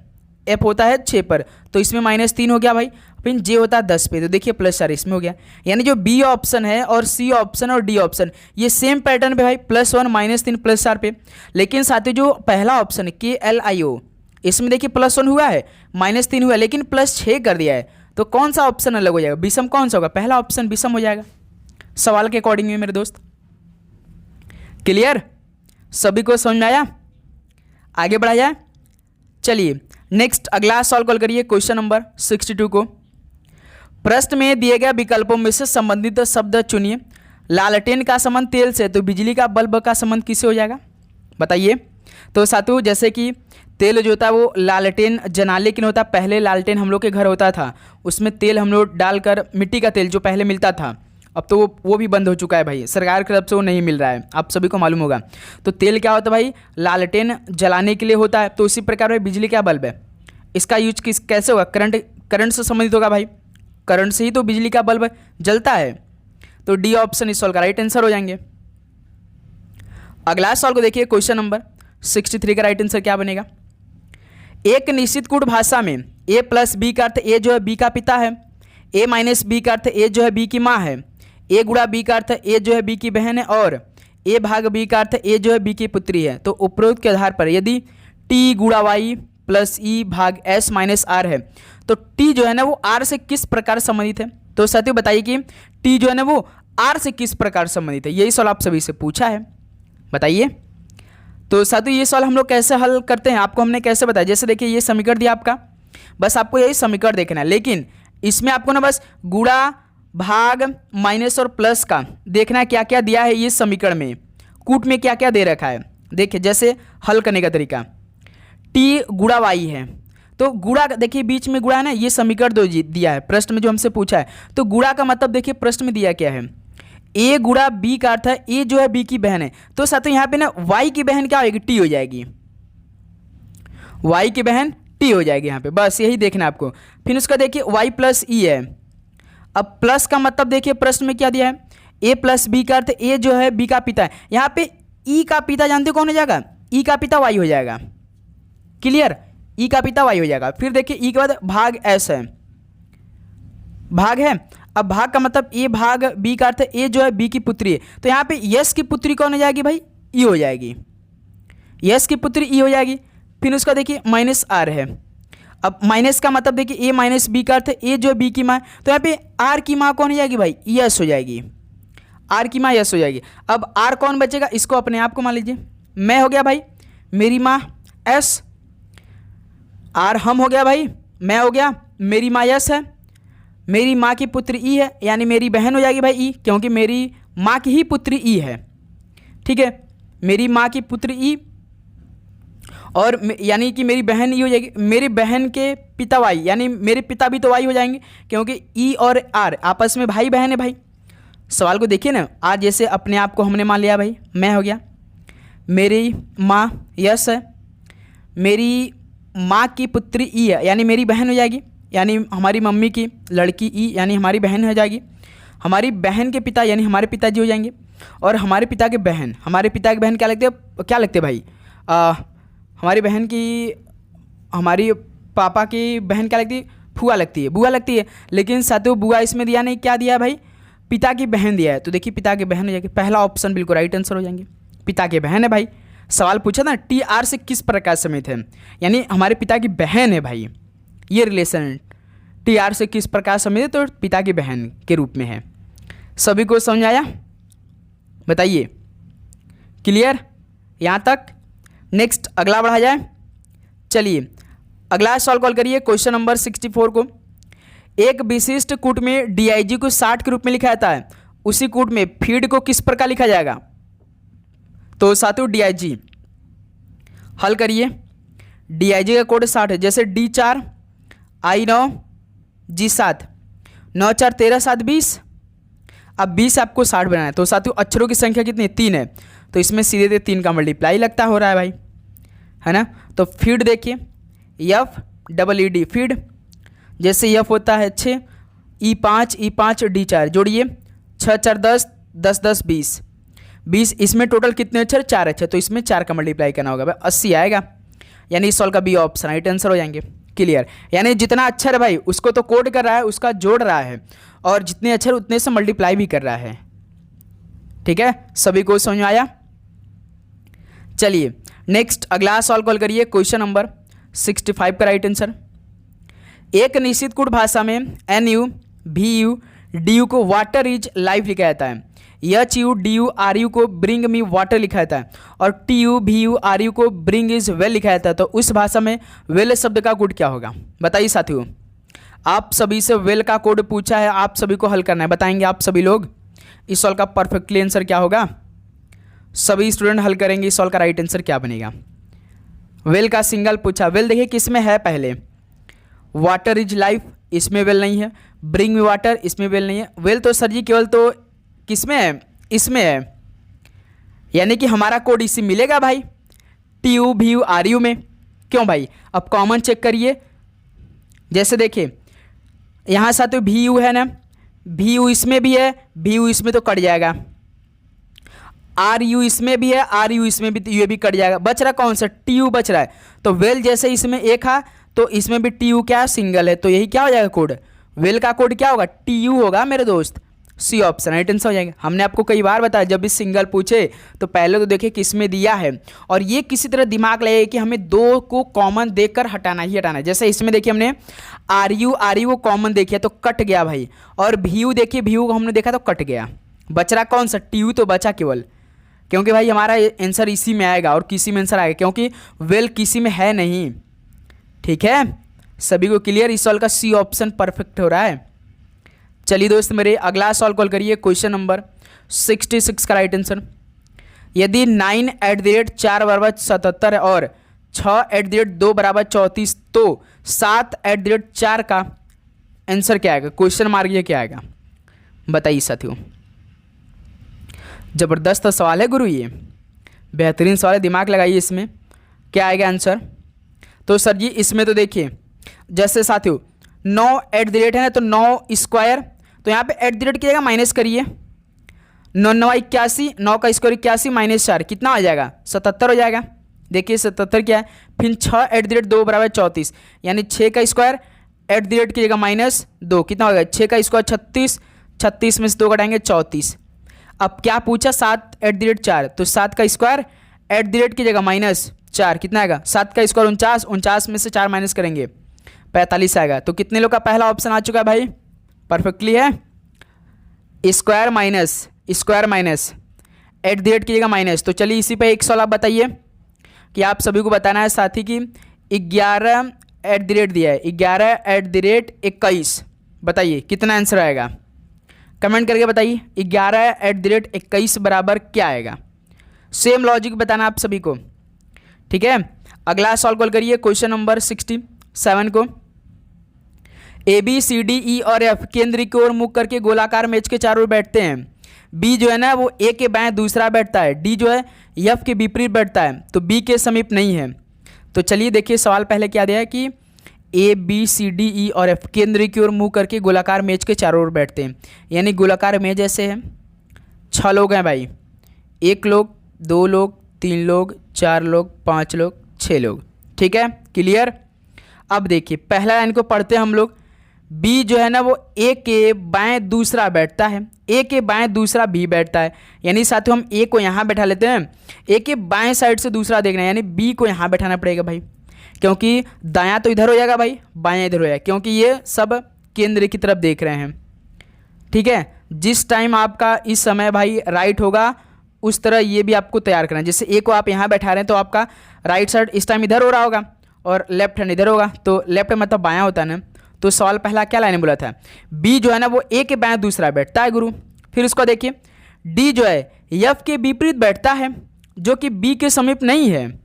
F होता है 6 पर तो इसमें -3 हो गया भाई, फिर J होता है 10 पे तो देखिए +4 इसमें हो गया। यानी जो B ऑप्शन है और C ऑप्शन और D ऑप्शन ये सेम पैटर्न पे भाई, +1 -3 +4 पे। लेकिन साथ ही जो पहला ऑप्शन है KLIO इसमें देखिए +1 हुआ है, -3 हुआ है, लेकिन +6 कर दिया है, तो कौन सा ऑप्शन अलग हो जाएगा, विषम कौन सा होगा, पहला ऑप्शन विषम हो जाएगा सवाल के अकॉर्डिंग में मेरे दोस्त। क्लियर, सभी को समझ में आया, आगे बढ़ा जाए। चलिए नेक्स्ट अगला सॉल्व कॉल करिए क्वेश्चन नंबर 62 को। प्रश्न में दिए गए विकल्पों में से संबंधित शब्द चुनिए। लालटेन का संबंध तेल से, तो बिजली का बल्ब का संबंध किससे हो जाएगा बताइए। तो साथियों जैसे कि तेल जो होता है वो लालटेन जनाले के लिए होता है। पहले लालटेन हम लोग के घर होता था, उसमें तेल हम लोग डालकर, मिट्टी का तेल जो पहले मिलता था, अब तो वो भी बंद हो चुका है भाई, सरकार की तरफ से वो नहीं मिल रहा है, आप सभी को मालूम होगा। तो तेल क्या होता है भाई, लालटेन जलाने के लिए होता है। तो इसी प्रकार भाई बिजली क्या बल्ब है, इसका यूज कैसे होगा, करंट से संबंधित होगा भाई, करंट से ही तो बिजली का बल्ब जलता है। तो डी ऑप्शन इस सॉल्व का राइट आंसर हो जाएंगे। अगला सॉल्व को देखिए क्वेश्चन नंबर 63 का राइट आंसर क्या बनेगा। एक निश्चित कूट भाषा में a प्लस बी का अर्थ a जो है b का पिता है, a माइनस बी का अर्थ a जो है b की माँ है, a गुणा b का अर्थ a जो है b की बहन है, और a भाग b का अर्थ a जो है b की पुत्री है। तो उपरोक्त के आधार पर यदि t गुणा y प्लस e भाग s माइनस r है, तो t जो है ना वो r से किस प्रकार संबंधित है। तो साथियों बताइए कि t जो है ना वो r से किस प्रकार संबंधित है, यही सवाल आप सभी से पूछा है, बताइए। तो साथियों ये सवाल हम लोग कैसे हल करते हैं आपको हमने कैसे बताया। जैसे देखिए ये समीकरण दिया आपका, बस आपको यही समीकरण देखना है, लेकिन इसमें आपको ना बस गुणा भाग माइनस और प्लस का देखना है क्या क्या दिया है ये समीकरण में, कूट में क्या क्या दे रखा है। देखिए जैसे हल करने का तरीका, टी गुणा वाई है, तो गुणा देखिए बीच में गुणा है ना, ये समीकरण दो दिया है प्रश्न में जो हमसे पूछा है। तो गुणा का मतलब देखिए प्रश्न में दिया क्या है, a गुणा b का अर्थ है a जो है b की बहन है। तो साथियों यहाँ पे ना y की बहन क्या होगी, t हो जाएगी, y की बहन t हो जाएगी यहाँ पे, बस यही देखना है आपको। फिर उसका देखिए y प्लस e है। अब प्लस का मतलब देखिए प्रश्न में क्या दिया है, a प्लस b का अर्थ a जो है b का पिता है। यहाँ पे e का पिता जानते कौन हो जाएगा, e का पिता y हो जाएगा, क्लियर, e का पिता y हो जाएगा। फिर देखिए e के बाद भाग s है, भाग है। अब भाग का मतलब a भाग b का अर्थ a जो है b की पुत्री है। तो यहाँ पे यश की पुत्री कौन हो जाएगी भाई, e हो जाएगी, यश की पुत्री e हो जाएगी। फिर उसका देखिए माइनस r है। अब माइनस का मतलब देखिए a माइनस b का अर्थ a जो है b की माँ, तो यहाँ पे r की माँ कौन हो जाएगी भाई, यश हो जाएगी, r की माँ यश हो जाएगी। अब r कौन बचेगा, इसको अपने आप को मान लीजिए, मैं हो गया भाई, मेरी माँ s, r हम हो गया भाई, मैं हो गया, मेरी माँ यश है, मेरी माँ की पुत्री ई है, यानी मेरी बहन हो जाएगी भाई ई, क्योंकि मेरी माँ की ही पुत्री ई है, ठीक है, मेरी माँ की पुत्री ई, और यानी कि मेरी बहन ई हो जाएगी, मेरी बहन के पिता वाई, यानी मेरे पिता भी तो वाई हो जाएंगे, क्योंकि ई और आर आपस में भाई बहन है भाई। सवाल को देखिए ना, आज जैसे अपने आप को हमने मान लिया भाई, मैं हो गया, मेरी माँ यश है, मेरी माँ की पुत्री ई है, यानी मेरी बहन हो जाएगी, यानी हमारी मम्मी की लड़की ई, यानी हमारी बहन हो जाएगी, हमारी बहन के पिता यानी हमारे पिताजी हो जाएंगे, और हमारे पिता के बहन, हमारे पिता की बहन क्या लगते हैं, क्या लगते हैं भाई, हमारी बहन की, हमारी पापा की बहन क्या लगती है, फुआ लगती है, बुआ लगती है। लेकिन साथियों बुआ इसमें दिया नहीं, क्या दिया भाई, पिता की बहन दिया है। तो देखिए पिता की बहन हो जाएगी, पहला ऑप्शन बिल्कुल राइट आंसर हो जाएंगे, पिता की बहन है भाई। सवाल पूछा ना टी आर से किस प्रकार समित है, यानी हमारे पिता की बहन है भाई, ये रिलेशन टी आर से किस प्रकार समित है, तो पिता की बहन के रूप में है। सभी को समझ आया, बताइए, क्लियर यहाँ तक। नेक्स्ट अगला बढ़ा जाए, चलिए अगला सॉल्व कॉल करिए क्वेश्चन नंबर 64 को। एक विशिष्ट कूट में डीआईजी को 60 के रूप में लिखा जाता है, उसी कूट में फीड को किस प्रकार लिखा जाएगा। तो साथियों डीआईजी हल करिए, डीआईजी का कोड 60 है, जैसे D4 I9 G7 9 4 13 7 20। अब 20 आपको 60 बनाना है, तो साथियों अक्षरों की संख्या कितनी है, 3 है, तो इसमें सीधे 3 का मल्टीप्लाई लगता हो रहा है भाई, है ना। तो फीड देखिए FEED फीड, जैसे F होता है 6, E5 D4 जोड़िए 6 4 10 10 10 20 20, इसमें टोटल कितने अक्षर, 4 अक्षर, तो इसमें 4 का मल्टीप्लाई करना होगा भाई, 80 आएगा, यानी इस सॉल्व का बी ऑप्शन राइट आंसर हो जाएंगे, क्लियर। यानी जितना अक्षर है भाई उसको तो कोड कर रहा है, उसका जोड़ रहा है, और जितने अक्षर उतने से मल्टीप्लाई भी कर रहा है, ठीक है, सभी को समझ में आया। चलिए नेक्स्ट अगला सॉल्व कॉल करिए क्वेश्चन नंबर 65 का राइट आंसर। एक निश्चित कूट भाषा में NU, VU, डी यू को वाटर इज लाइफ लिखा जाता है, H U D U R U को ब्रिंग मी वाटर लिखा जाता है, और T U B U R U को ब्रिंग इज वेल लिखा जाता है। तो उस भाषा में वेल शब्द का कोड क्या होगा बताइए साथियों। आप सभी से वेल का कोड पूछा है, आप सभी को हल करना है, बताएंगे आप सभी लोग इस सॉल्व का परफेक्टली आंसर क्या होगा। सभी स्टूडेंट हल करेंगे, इस सॉल्व का राइट आंसर क्या बनेगा। वेल का सिंगल पूछा, वेल देखिए किस में है, पहले वाटर इज लाइफ, इसमें वेल नहीं है, ब्रिंग मी वाटर, इसमें वेल नहीं है, वेल तो सर जी केवल तो किस में है, इसमें है, यानी कि हमारा कोड इसी मिलेगा भाई, T U B U R you में। क्यों भाई, अब कॉमन चेक करिए, जैसे देखिए यहाँ साथ तो भी यू है ना, भी यू इसमें भी है, भी यू इसमें तो कट जाएगा, आर यू इसमें भी है, आर यू इसमें भी, तो ये भी कट जाएगा, बच रहा कौन सा, टी यू बच रहा है। तो वेल जैसे इसमें एक है तो इसमें भी टी यू क्या है, सिंगल है, तो यही क्या हो जाएगा कोड, वेल का कोड क्या होगा, टी यू होगा मेरे दोस्त, सी ऑप्शन राइट आंसर हो जाएगा। हमने आपको कई बार बताया जब भी सिंगल पूछे तो पहले तो देखिए किस में दिया है, और ये किसी तरह दिमाग लगे कि हमें दो को कॉमन देखकर हटाना ही हटाना है। जैसे इसमें देखिए हमने आर यू को कॉमन देखिए तो कट गया भाई, और भी यू देखिए, भी यू को हमने देखा तो कट गया, बच रहा कौन सा, टी यू तो बचा केवल, क्योंकि भाई हमारा आंसर इसी में आएगा और किसी में आंसर आएगा, क्योंकि वेल किसी में है नहीं। ठीक है, सभी को क्लियर, इस सॉल्व का सी ऑप्शन परफेक्ट हो रहा है। चलिए दोस्त मेरे अगला सॉल्व कॉल करिए, क्वेश्चन नंबर 66 का राइट आंसर। यदि 9 @ 4 = 77 और 6 @ 2 = 34 तो 7 @ 4 का आंसर क्या आएगा, क्वेश्चन मार्क ये क्या आएगा बताइए साथियों। ज़बरदस्त सवाल है गुरु, ये बेहतरीन सवाल है, दिमाग लगाइए, इसमें क्या आएगा आंसर। तो सर जी इसमें तो देखिए जैसे साथियों 9 @ है ना, तो 9 स्क्वायर, तो यहाँ पे @ की जगह माइनस करिए, 9 9 81, 9 का स्क्वायर 81 -4 कितना हो जाएगा, 77 हो जाएगा। देखिए 77 क्या है, फिर 6 @ 2 = 34, यानी 6 का स्क्वायर @ की जगह -2 कितना होगा, 6 का स्क्वायर 36, 36 में से 2 घटाएंगे 34। अब क्या पूछा, 7 @ 4, तो 7 का स्क्वायर @ की जगह -4 कितना आएगा, 7 का स्क्वायर 49, 49 में से 4 माइनस करेंगे 45 आएगा। तो कितने लोग का पहला ऑप्शन आ चुका है भाई, परफेक्टली है, स्क्वायर माइनस @ की जगह माइनस। तो चलिए इसी पे एक सवाल आप बताइए कि आप सभी को बताना है साथी कि 11 @ दिया है, 11 @ 21, बताइए कितना आंसर आएगा, कमेंट करके बताइए 11 @ 21 बराबर क्या आएगा। सेम लॉजिक बताना आप सभी को, ठीक है। अगला सॉल्व कॉल करिए, क्वेश्चन नंबर 67 को। A B C D E और एफ केंद्र की ओर मुख करके गोलाकार मेज के चारों ओर बैठते हैं। बी जो है ना वो ए के बाएं दूसरा बैठता है, डी जो है एफ के विपरीत बैठता है, तो बी के समीप नहीं है। तो चलिए देखिए सवाल पहले क्या दिया है कि A B C D E और एफ केंद्र की ओर मुँह करके गोलाकार मेज के चारों ओर बैठते हैं, यानी गोलाकार मेज ऐसे है, 6 लोग हैं भाई, 1 लोग 2 लोग 3 लोग 4 लोग 5 लोग 6 लोग, ठीक है क्लियर। अब देखिए पहला लाइन को पढ़ते हैं हम लोग, बी जो है ना वो ए के बाएं दूसरा बैठता है, ए के बाएं दूसरा बी बैठता है, यानी साथियों हम ए को यहाँ बैठा लेते हैं, ए के बाएं साइड से दूसरा देखना है, यानी बी को यहाँ बैठाना पड़ेगा भाई, क्योंकि दायां तो इधर हो जाएगा भाई, बायां इधर हो जाएगा, क्योंकि ये सब केंद्र की तरफ देख रहे हैं, ठीक है। जिस टाइम आपका इस समय भाई राइट होगा उस तरह ये भी आपको तैयार करना है। जैसे ए को आप यहाँ बैठा रहे हैं तो आपका राइट साइड इस टाइम इधर हो रहा होगा और लेफ्ट हैंड इधर होगा, तो लेफ्ट मतलब बायां होता है ना। तो सवाल पहला क्या लाइन बोला था, बी जो है ना वो ए के बाएं दूसरा बैठता है गुरु। फिर उसको देखिए डी जो है एफ के विपरीत बैठता है, जो कि बी के समीप नहीं है,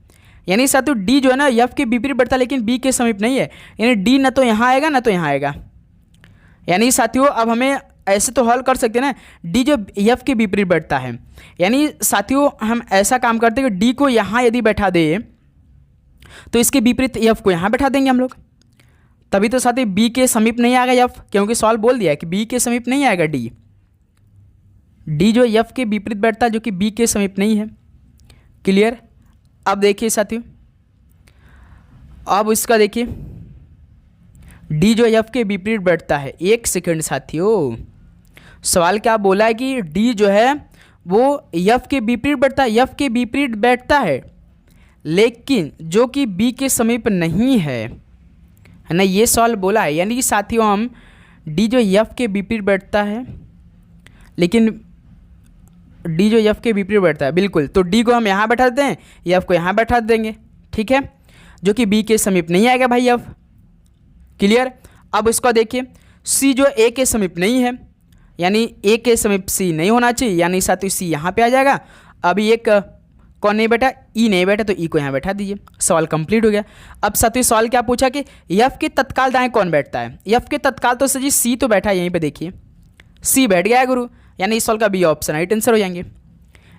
यानी साथियों डी जो है ना एफ के विपरीत बैठता है लेकिन बी के समीप नहीं है, यानी डी ना तो यहाँ आएगा ना तो यहाँ आएगा। यानी साथियों अब हमें ऐसे तो हल कर सकते हैं ना, डी जो एफ के विपरीत बैठता है, यानी साथियों हम ऐसा काम करते हैं कि डी को यहाँ यदि बैठा दे तो इसके विपरीत एफ को यहाँ बैठा देंगे हम लोग, तभी तो साथी बी के समीप नहीं आएगा एफ, क्योंकि सवाल बोल दिया है कि बी के समीप नहीं आएगा डी। डी जो एफ के विपरीत बैठता है जो कि बी के समीप नहीं है, क्लियर। अब देखिए साथियों, अब इसका देखिए डी जो एफ के विपरीत बैठता है, एक सेकंड साथियों, सवाल क्या बोला है कि डी जो है वो एफ के विपरीत बैठता है, एफ के विपरीत बैठता है लेकिन जो कि बी के समीप नहीं है ना, ये सवाल बोला है। यानी कि साथियों हम डी जो एफ के विपरीत बैठता है, लेकिन डी जो एफ के विपरीत बैठता है, बिल्कुल, तो डी को हम यहाँ बैठा देते हैं, एफ को यहाँ बैठा देंगे, ठीक है, जो कि बी के समीप नहीं आएगा भाई एफ। क्लियर। अब इसको देखिए, सी जो ए के समीप नहीं है, यानी ए के समीप सी नहीं होना चाहिए, यानी साथ ही सी यहाँ पे आ जाएगा। अभी एक कौन नहीं बैठा, ई नहीं बैठा, तो ई को यहाँ बैठा दीजिए, सवाल कंप्लीट हो गया। अब साथ ही सवाल क्या पूछा कि एफ के तत्काल दाएं कौन बैठता है। एफ के तत्काल तो सर जी सी तो बैठा है, यहीं पे देखिए सी बैठ गया है गुरु, यानी इस सवाल का बी ऑप्शन राइट आंसर हो जाएंगे।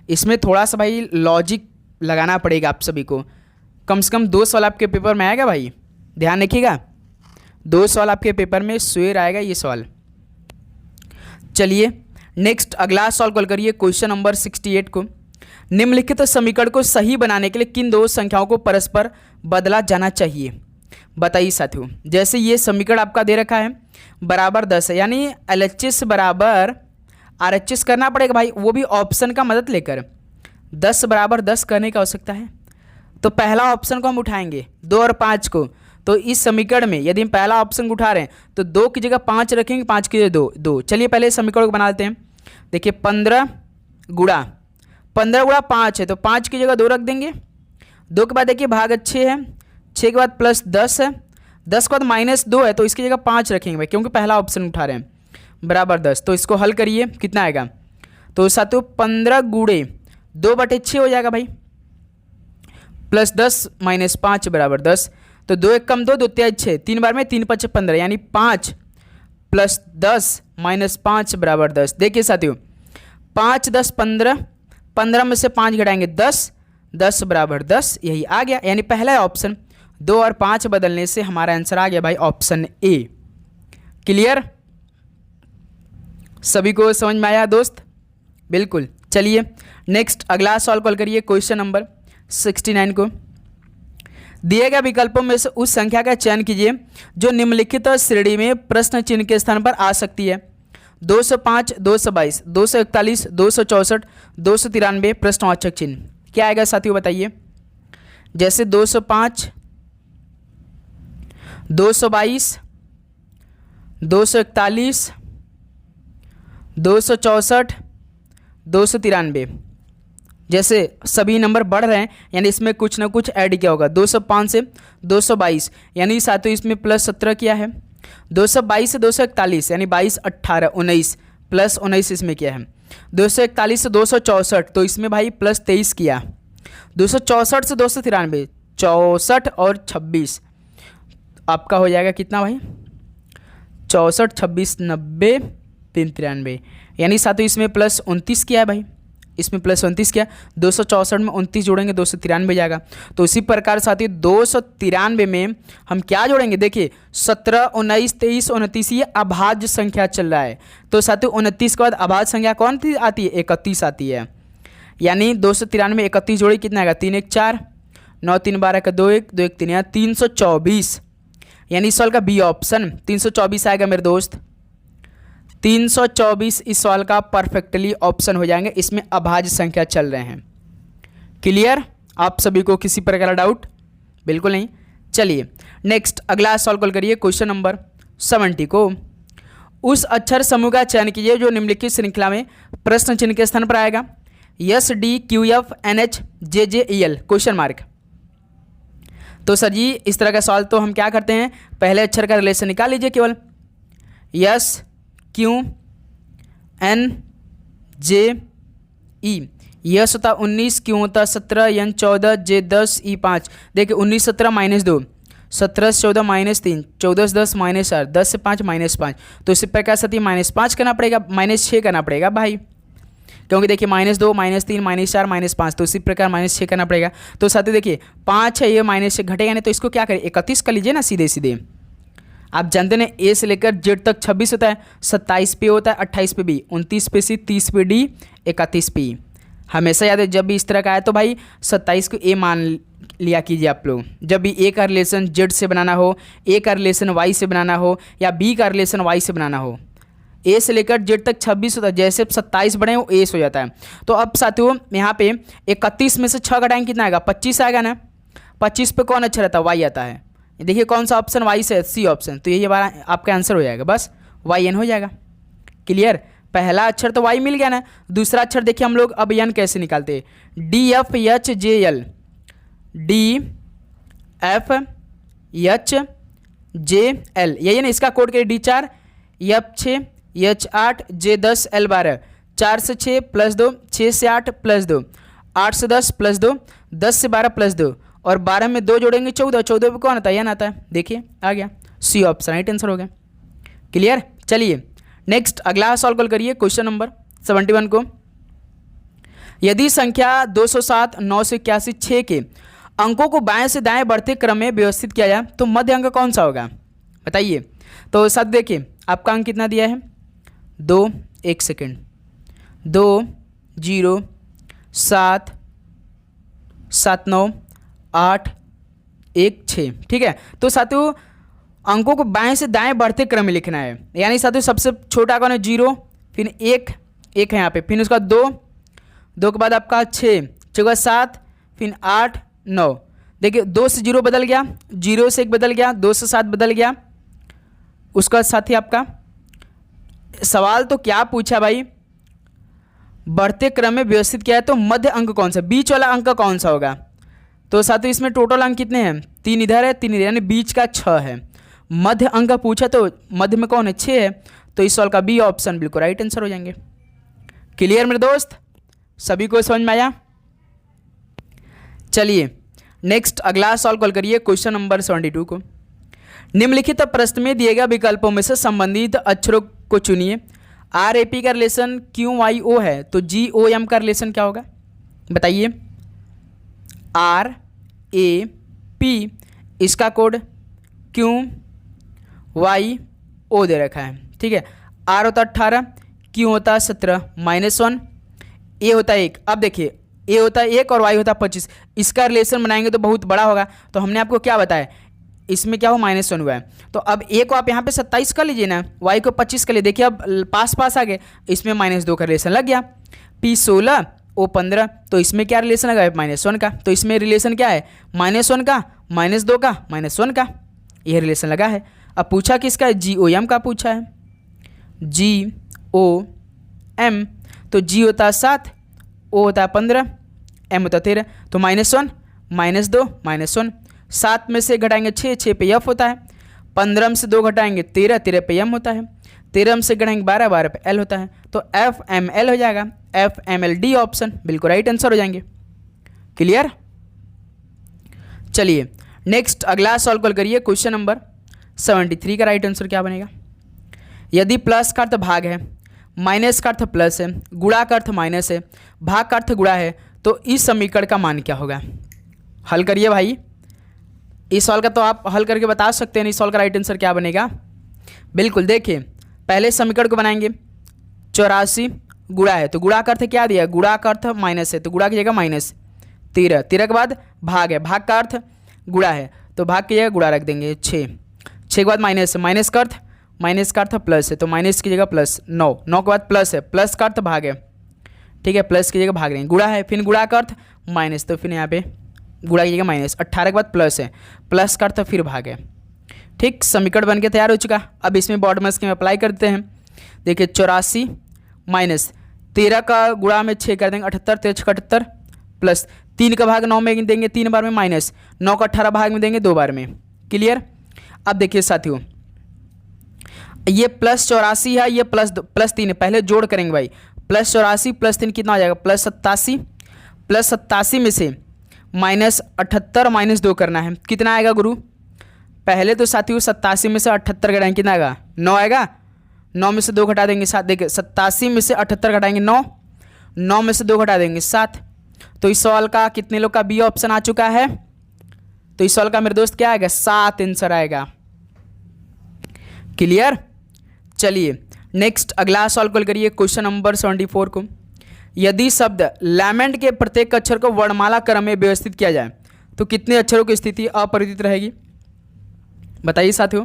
इसमें थोड़ा सा भाई लॉजिक लगाना पड़ेगा आप सभी को, कम से कम 2 सवाल आपके पेपर में आएगा भाई, ध्यान रखिएगा, 2 सवाल आपके पेपर में श्योर आएगा ये सवाल। चलिए नेक्स्ट अगला सवाल कॉल करिए, क्वेश्चन नंबर 68 को। निम्नलिखित समीकरण को सही बनाने के लिए किन 2 संख्याओं को परस्पर बदला जाना चाहिए, बताइए साथियों। जैसे ये समीकरण आपका दे रखा है बराबर 10 है, यानी LHS बराबर RHS करना पड़ेगा भाई, वो भी ऑप्शन का मदद लेकर। 10 बराबर 10 करने की आवश्यकता है, तो पहला ऑप्शन को हम उठाएंगे 2 और 5 को। तो इस समीकरण में यदि हम पहला ऑप्शन उठा रहे हैं तो 2 की जगह 5 रखेंगे, 5 की जगह 2। चलिए पहले समीकरण को बना लेते हैं। देखिए 15 गुणा 5 है, तो 5 की जगह 2 रख देंगे। 2 के बाद देखिए भाग 6 है, 6 के बाद प्लस 10 है, 10 के बाद -2 है, तो इसकी जगह 5 रखेंगे भाई, क्योंकि पहला ऑप्शन उठा रहे हैं, बराबर 10। तो इसको हल करिए, कितना आएगा, तो साथियों 15 गुणे 2/6 हो जाएगा भाई, प्लस 10 - 5 बराबर 10। तो 2 1 कम 2, 2 3 6, 3 बार में 3 5 15, यानी 5 प्लस 10 - 5 बराबर 10। देखिए साथियों 5 10 15, 15 में से 5 घटाएंगे 10, 10 बराबर 10, यही आ गया, यानी पहला ऑप्शन। 2 और 5 बदलने से हमारा आंसर आ गया भाई ऑप्शन ए। क्लियर, सभी को समझ में आया दोस्त, बिल्कुल। चलिए नेक्स्ट अगला सवाल कॉल करिए, क्वेश्चन नंबर 69 को। दिए गए विकल्पों में से उस संख्या का चयन कीजिए जो निम्नलिखित श्रेणी में प्रश्न चिन्ह के स्थान पर आ सकती है। 205, 222, 241, 264, 293 प्रश्नवाचक चिन्ह। क्या आएगा साथियों बताइए। जैसे 205, 222, 241, 264, 293, जैसे सभी नंबर बढ़ रहे हैं, यानी इसमें कुछ ना कुछ ऐड किया होगा। 205 से 222, यानी साथियों इसमें प्लस 17 किया है। 222 से 241, यानी 22 18 19, प्लस 19 इसमें किया है। 241 से 264, तो इसमें भाई प्लस 23 किया। 264 से 293, 64 और 26, आपका हो जाएगा कितना भाई, 64 26 90 393, यानी साथियों इसमें प्लस 29 किया है भाई, इसमें प्लस 29 किया। 264 में 29 जोड़ेंगे 293 जाएगा। तो इसी प्रकार साथियों 293 में हम क्या जोड़ेंगे, देखिए 17 19 23 29, ये अभाज्य संख्या चल रहा है। तो साथियों 29 के बाद अभाज्य संख्या कौन सी आती है, 31 आती है। यानी 293 में 31 जोड़ी कितना आएगा, 3 1 4, 9 3 12 का 2 1 2 1 3, यहाँ 324, यानी इस सवाल का बी ऑप्शन 324 आएगा मेरे दोस्त। 324 इस सवाल का परफेक्टली ऑप्शन हो जाएंगे, इसमें अभाज्य संख्या चल रहे हैं। क्लियर, आप सभी को किसी प्रकार का डाउट बिल्कुल नहीं। चलिए नेक्स्ट अगला सवाल कॉल करिए, क्वेश्चन नंबर 70 को। उस अक्षर समूह का चयन कीजिए जो निम्नलिखित श्रृंखला में प्रश्न चिन्ह के स्थान पर आएगा। S D Q F N H J J E L question mark. तो सर जी इस तरह का सवाल तो हम क्या करते हैं, पहले अक्षर का रिलेशन निकाल लीजिए केवल। यस क्यू एन जे ई, यस होता 19, क्यू होता 17, एन 14, जे 10, ई 5। देखिए 19 17 -2, 17 से 14 -3, 14 से 10 -4, 10 से 5 -5। तो इसी प्रकार से -5 करना पड़ेगा, -6 करना पड़ेगा भाई, क्योंकि देखिए -2 -3 -4 -5, तो इसी प्रकार -6 करना पड़ेगा। तो साथ ही देखिए 5 है, ये -6 घटेगा नहीं, तो इसको क्या करें 31 कर लीजिए ना सीधे सीधे। आप जानते हैं ए से लेकर जेड तक 26 होता है, 27 पे होता है, 28 पे बी, 29 पे सी, 30 पे डी, 31 पे ई। हमेशा याद है जब भी इस तरह का आए तो भाई 27 को ए मान लिया कीजिए आप लोग। जब भी ए का रिलेशन जेड से बनाना हो, ए का रिलेशन वाई से बनाना हो, या बी का रिलेशन वाई से बनाना हो, ए से लेकर जेड तक 26 होता है, जैसे 27 बढ़े वो ए से हो जाता है। तो अब साथियों यहाँ पे 31 में से 6 घटाएंगे कितना आएगा, 25 आएगा ना। 25 पे कौन अच्छा रहता है, वाई आता है। देखिए कौन सा ऑप्शन, वाई से सी ऑप्शन, तो यही हमारा आपका आंसर हो जाएगा, बस वाई एन हो जाएगा। क्लियर, पहला अक्षर तो वाई मिल गया ना, दूसरा अक्षर देखिए हम लोग अब एन कैसे निकालते हैं, D F H J L, D F H J L, यही है ना, इसका कोड करिए D4 F6 H8 J10 L12, 4 से 6 प्लस 2, 6 से 8 प्लस 2, 8 से 10 प्लस 2, 10 से 12 प्लस 2, और 12 में 2 जोड़ेंगे 14, 14 पे कौन आता है, एन आता है, देखिए आ गया, सी ऑप्शन राइट आंसर हो गया। क्लियर, चलिए नेक्स्ट अगला सॉल्व कल करिए क्वेश्चन नंबर 71 को। यदि संख्या 207 981 6 के अंकों को बाएं से दाएं बढ़ते क्रम में व्यवस्थित किया जाए तो मध्य अंक कौन सा होगा, बताइए। तो साथ देखिए आपका अंक कितना दिया है, 2, 1 सेकेंड, 2 0 7 7 9 8 1 6, ठीक है। तो साथियों अंकों को बाएं से दाएं बढ़ते क्रम में लिखना है, यानी साथियों सबसे छोटा कौन है 0, फिर 1 1 है यहाँ पे, फिर उसका 2 2 के बाद आपका 6 6 के बाद 7, फिर 8 9, देखिए 2 से 0 बदल गया, 0 से 1 बदल गया, 2 से 7 बदल गया। उसका साथ ही आपका सवाल तो क्या पूछा भाई, बढ़ते क्रम में व्यवस्थित किया है तो मध्य अंक कौन सा, बीच वाला अंक कौन सा होगा। तो साथियों इसमें टोटल अंक कितने हैं, 3 इधर है 3 इधर, यानी बीच का 6 है। मध्य अंक पूछा तो मध्य में कौन है, 6 है, तो इस सवाल का बी ऑप्शन बिल्कुल राइट आंसर हो जाएंगे। क्लियर मेरे दोस्त, सभी को समझ में आया। चलिए नेक्स्ट अगला सॉल्व कॉल करिए क्वेश्चन नंबर 72 को। निम्नलिखित प्रश्न में दिए गए विकल्पों में से संबंधित अक्षरों को चुनिए। आर ए पी का रिलेशन क्यू वाई ओ है तो जी ओ एम का रिलेशन क्या होगा, बताइए। आर ए पी, इसका कोड क्यू वाई ओ दे रखा है, ठीक है। आर होता 18, क्यू होता 17 -1, ए होता 1। अब देखिए ए होता है 1 और वाई होता 25, इसका रिलेशन बनाएंगे तो बहुत बड़ा होगा। तो हमने आपको क्या बताया, इसमें क्या हो -1 हुआ है, तो अब ए को आप यहाँ पे 27 कर लीजिए ना, वाई को 25 कर लीजिए, देखिए अब पास पास आ गए, इसमें -2 का रिलेशन लग गया। पी 16 ओ 15, तो इसमें क्या रिलेशन लगा है, -1 का, तो इसमें रिलेशन क्या है, -1 का, -2 का, -1 का, यह रिलेशन लगा है। अब पूछा किसका है, जी ओ एम का पूछा है, जी ओ एम, तो जी होता है 7, ओ होता है 15, एम होता है 13, तो -1 -2 -1, 7 में से घटाएंगे 6 6 पे एफ होता है, 15 में से 2 घटाएंगे 13 13 पे एम होता है, 13 में से घटाएंगे 12 12 पे एल होता है, तो एफ एम एल हो जाएगा, F M L D option बिल्कुल राइट आंसर हो जाएंगे। क्लियर, चलिए नेक्स्ट अगला सॉल्व कॉल करिए क्वेश्चन नंबर 73 का राइट आंसर क्या बनेगा। यदि प्लस का अर्थ भाग है, माइनस का अर्थ प्लस है, गुणा का अर्थ माइनस है, भाग का अर्थ गुणा है, तो इस समीकरण का मान क्या होगा। हल करिए भाई, इस सवाल का तो आप हल करके बता सकते हैं, इस सवाल का राइट आंसर क्या बनेगा। बिल्कुल देखिए पहले समीकरण को बनाएंगे, 84 गुणा है तो गुणा का अर्थ क्या दिया, गुणा का अर्थ माइनस है तो गुणा की जगह -13, 13 के बाद भाग है, भाग का अर्थ गुणा है तो भाग की जगह गुणा रख देंगे, 6 के बाद माइनस है, माइनस का अर्थ प्लस है तो माइनस की जगह प्लस, 9 के बाद प्लस है, प्लस का अर्थ भाग है, ठीक है, प्लस की जगह भाग देंगे, गुणा है, फिर गुणा का अर्थ माइनस, तो फिर यहाँ पे गुणा की जगह माइनस, 18 के बाद प्लस है, प्लस का अर्थ फिर भाग है, ठीक। समीकरण बन के तैयार हो चुका। अब इसमें बॉर्डर स्कीम अप्लाई करते हैं। देखिए 84 माइनस 13 का गुणा में 6 कर देंगे 78, 13 78 प्लस 3 का भाग 9 में देंगे 3 बार में, माइनस 9 का 18 भाग में देंगे 2 बार में। क्लियर, अब देखिए साथियों ये +84 है, ये +3 है, पहले जोड़ करेंगे भाई, +84 +3 कितना हो जाएगा, +87, +87 में से -78 -2 करना है, कितना आएगा गुरु। पहले तो साथियों 87 में से 78 घटाएंगे, कितना आएगा 9 आएगा, 9 में से 2 घटा देंगे 7, देखिए 87 में से 78 घटाएंगे 9, 9 में से 2 घटा देंगे 7, तो इस सवाल का कितने लोग का बी ऑप्शन आ चुका है, तो इस सवाल का मेरे दोस्त क्या आएगा, 7 आंसर आएगा। क्लियर, चलिए नेक्स्ट अगला सॉल्व कॉल करिए क्वेश्चन नंबर 74 को। यदि शब्द लैमेंट के प्रत्येक अक्षर को वर्णमाला क्रम में व्यवस्थित किया जाए तो कितने अक्षरों की स्थिति अपरिवर्तित रहेगी, बताइए साथियों।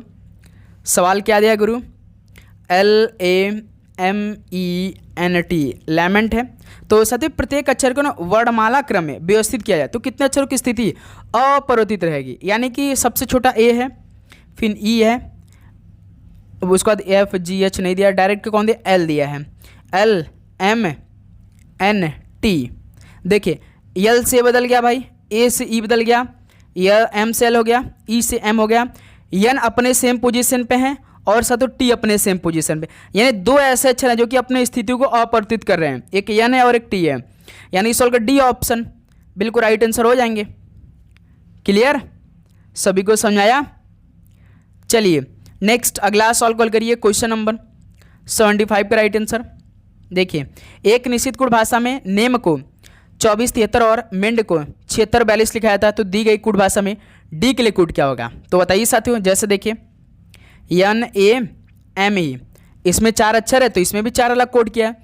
सवाल क्या दिया गुरु, LAMENT लैमेंट है, तो साथियों प्रत्येक अक्षर को ना वर्णमाला क्रम में व्यवस्थित किया जाए तो कितने अक्षरों की स्थिति अपरिवर्तित रहेगी, यानी कि सबसे छोटा ए है, फिर ई है, उसके बाद एफ जी एच नहीं दिया, डायरेक्ट कौन दिया, एल दिया है, एल एम एन टी। देखिए यल से बदल गया भाई, ए से ई बदल गया, यल एम से एल हो गया, ई से एम हो गया, एन अपने सेम पोजीशन पे हैं और साथ टी अपने सेम पोजीशन पे, यानी दो ऐसे अक्षर हैं जो कि अपने स्थिति को अपरिवर्तित कर रहे हैं, एक एन है और एक टी है, यानी सॉल्व का डी ऑप्शन बिल्कुल राइट आंसर हो जाएंगे। क्लियर, सभी को समझाया। चलिए नेक्स्ट अगला सॉल्व कॉल करिए, क्वेश्चन नंबर 75 का राइट आंसर। देखिए एक निश्चित कुट भाषा में नेम को 2473 और मेंड को 7642 लिखा जाता है, तो दी गई कुट भाषा में डी के लिए कुट क्या होगा, तो बताइए साथियों। जैसे देखिए एन ए एम ई, इसमें 4 अक्षर है तो इसमें भी 4 अलग कोड किया है,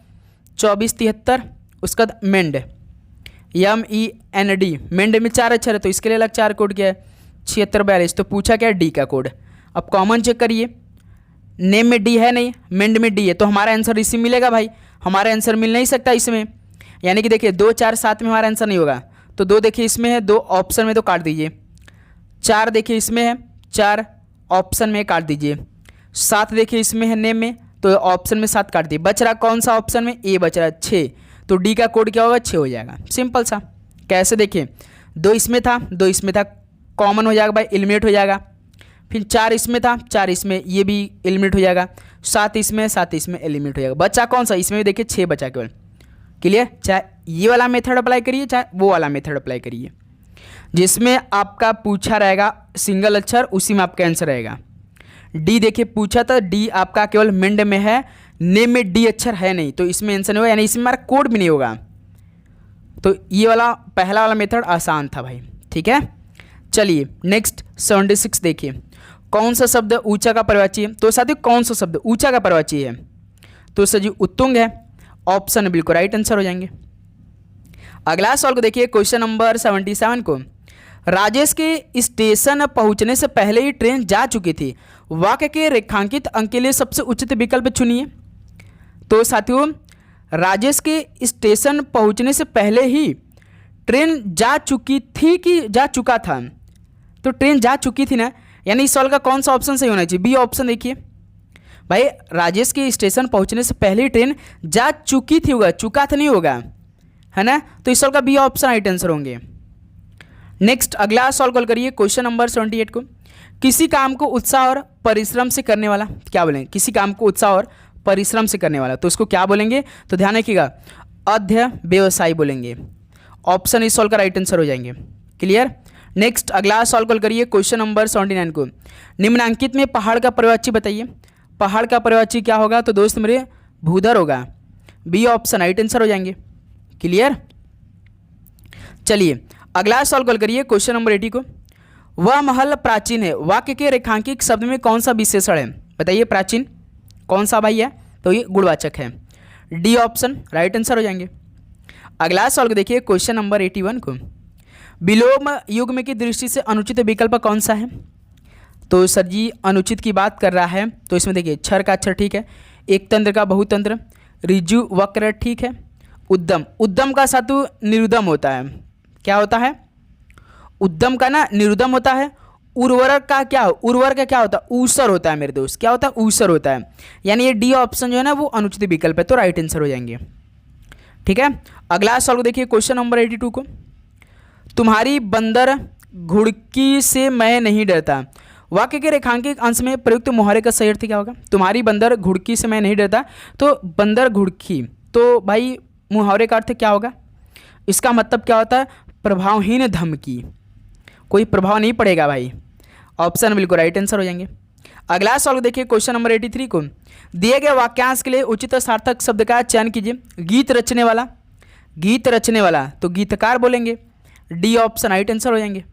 2473, उसका बाद मेंड एम ई एन डी, मेंड में 4 अक्षर है तो इसके लिए अलग 4 कोड किया है, 7642, तो पूछा क्या है डी का कोड। अब कॉमन चेक करिए, नेम में डी है नहीं, मेंड में डी है, तो हमारा आंसर इसी मिलेगा भाई, हमारा आंसर मिल नहीं सकता इसमें, यानी कि देखिए 2 4 7 में हमारा आंसर नहीं होगा, तो 2 देखिए इसमें है, 2 ऑप्शन में तो काट दीजिए, 4 देखिए इसमें है, 4 ऑप्शन में काट दीजिए, 7 देखिए इसमें है नेम में, तो ऑप्शन में 7 काट दिए, बच रहा कौन सा ऑप्शन में, ए बच रहा 6, तो डी का कोड क्या होगा 6 हो जाएगा, सिंपल सा। कैसे देखिए 2 इसमें था, 2 इसमें था, कॉमन हो जाएगा भाई, एलिमिनेट हो जाएगा, फिर 4 इसमें था, 4 इसमें, ये भी एलिमिनेट हो जाएगा, 7 इसमें, 7 इसमें एलिमिनेट हो जाएगा, बचा कौन सा, इसमें भी देखिए 6 बचा केवल। क्लियर, चाहे ये वाला मेथड अप्लाई करिए चाहे वो वाला मेथड अप्लाई करिए, जिसमें आपका पूछा रहेगा सिंगल अक्षर उसी में आपका आंसर रहेगा। डी देखिए पूछा था, डी आपका केवल मेंड में है, नेम में डी अक्षर है नहीं, तो इसमें आंसर नहीं होगा, यानी इसमें हमारा कोड भी नहीं होगा, तो ये वाला पहला वाला मेथड आसान था भाई। ठीक है, चलिए नेक्स्ट 76 देखिए, कौन सा शब्द ऊंचा का पर्यायवाची है, तो साथियों कौन सा शब्द ऊंचा का पर्यायवाची है, तो सर जी उत्तुंग है, ऑप्शन बिल्कुल राइट आंसर हो जाएंगे। अगला सवाल को देखिए, क्वेश्चन नंबर 77 को, राजेश के स्टेशन पहुंचने से पहले ही ट्रेन जा चुकी थी, वाक्य के रेखांकित अंक के लिए सबसे उचित विकल्प चुनिए। तो साथियों राजेश के स्टेशन पहुंचने से पहले ही ट्रेन जा चुकी थी कि जा चुका था, तो ट्रेन जा चुकी थी ना, यानी इस सवाल का कौन सा ऑप्शन सही होना चाहिए, बी ऑप्शन। देखिए भाई राजेश के स्टेशन पहुंचने से पहले ही ट्रेन जा चुकी थी होगा, चुका था नहीं होगा, है ना, तो इस सवाल का बी ऑप्शन राइट आंसर होंगे। नेक्स्ट अगला सॉल्व कॉल करिए, क्वेश्चन नंबर 78 को, किसी काम को उत्साह और परिश्रम से करने वाला क्या बोलेंगे, किसी काम को उत्साह और परिश्रम से करने वाला, तो उसको क्या बोलेंगे, तो ध्यान रखिएगा अध्यवसायी बोलेंगे, ऑप्शन इस सॉल्व का राइट आंसर हो जाएंगे। क्लियर, नेक्स्ट अगला सॉल्व कॉल करिए, क्वेश्चन नंबर 79 को, निम्नांकित में पहाड़ का पर्यायवाची बताइए, पहाड़ का पर्यायवाची क्या होगा, तो दोस्त मेरे भूधर होगा, बी ऑप्शन राइट आंसर हो जाएंगे। क्लियर, चलिए अगला सॉल्व कॉल करिए, क्वेश्चन नंबर 80 को, वह महल प्राचीन है, वाक्य के रेखांकित शब्द में कौन सा विशेषण है, बताइए प्राचीन कौन सा भाई है, तो ये गुणवाचक है, डी ऑप्शन राइट आंसर हो जाएंगे। अगला सॉल्व देखिए, क्वेश्चन नंबर 81 को, विलोम युग्म की दृष्टि से अनुचित विकल्प कौन सा है, तो सर जी अनुचित की बात कर रहा है, तो इसमें देखिए क्षर का अक्षर ठीक है, एक तंत्र का बहुतंत्र, ऋजु वक्र ठीक है, उद्दम, उद्दम का सातु निरुदम होता है, क्या होता है, उद्दम का ना निरुदम होता है, उर्वरक का क्या, उर्वरक का क्या होता है, ऊसर होता है मेरे दोस्त, क्या होता है, ऊसर होता है, यानी ये डी ऑप्शन जो है ना वो अनुचित विकल्प है, तो राइट आंसर हो जाएंगे। ठीक है, अगला सवाल देखिए, क्वेश्चन नंबर 82 को, तुम्हारी बंदर घुड़की से मैं नहीं डरता, वाक्य के रेखांकित अंश में प्रयुक्त मुहावरे का सही अर्थ क्या होगा, तुम्हारी बंदर घुड़की से मैं नहीं डरता, तो बंदर घुड़की, तो भाई मुहावरे का अर्थ क्या होगा, इसका मतलब क्या होता है, प्रभावहीन धमकी, कोई प्रभाव नहीं पड़ेगा भाई, ऑप्शन बिल्कुल राइट आंसर हो जाएंगे। अगला सवाल देखिए, क्वेश्चन नंबर 83 को, दिए गए वाक्यांश के लिए उचित और सार्थक शब्द का चयन कीजिए, गीत रचने वाला, गीत रचने वाला तो गीतकार बोलेंगे, डी ऑप्शन राइट आंसर हो जाएंगे।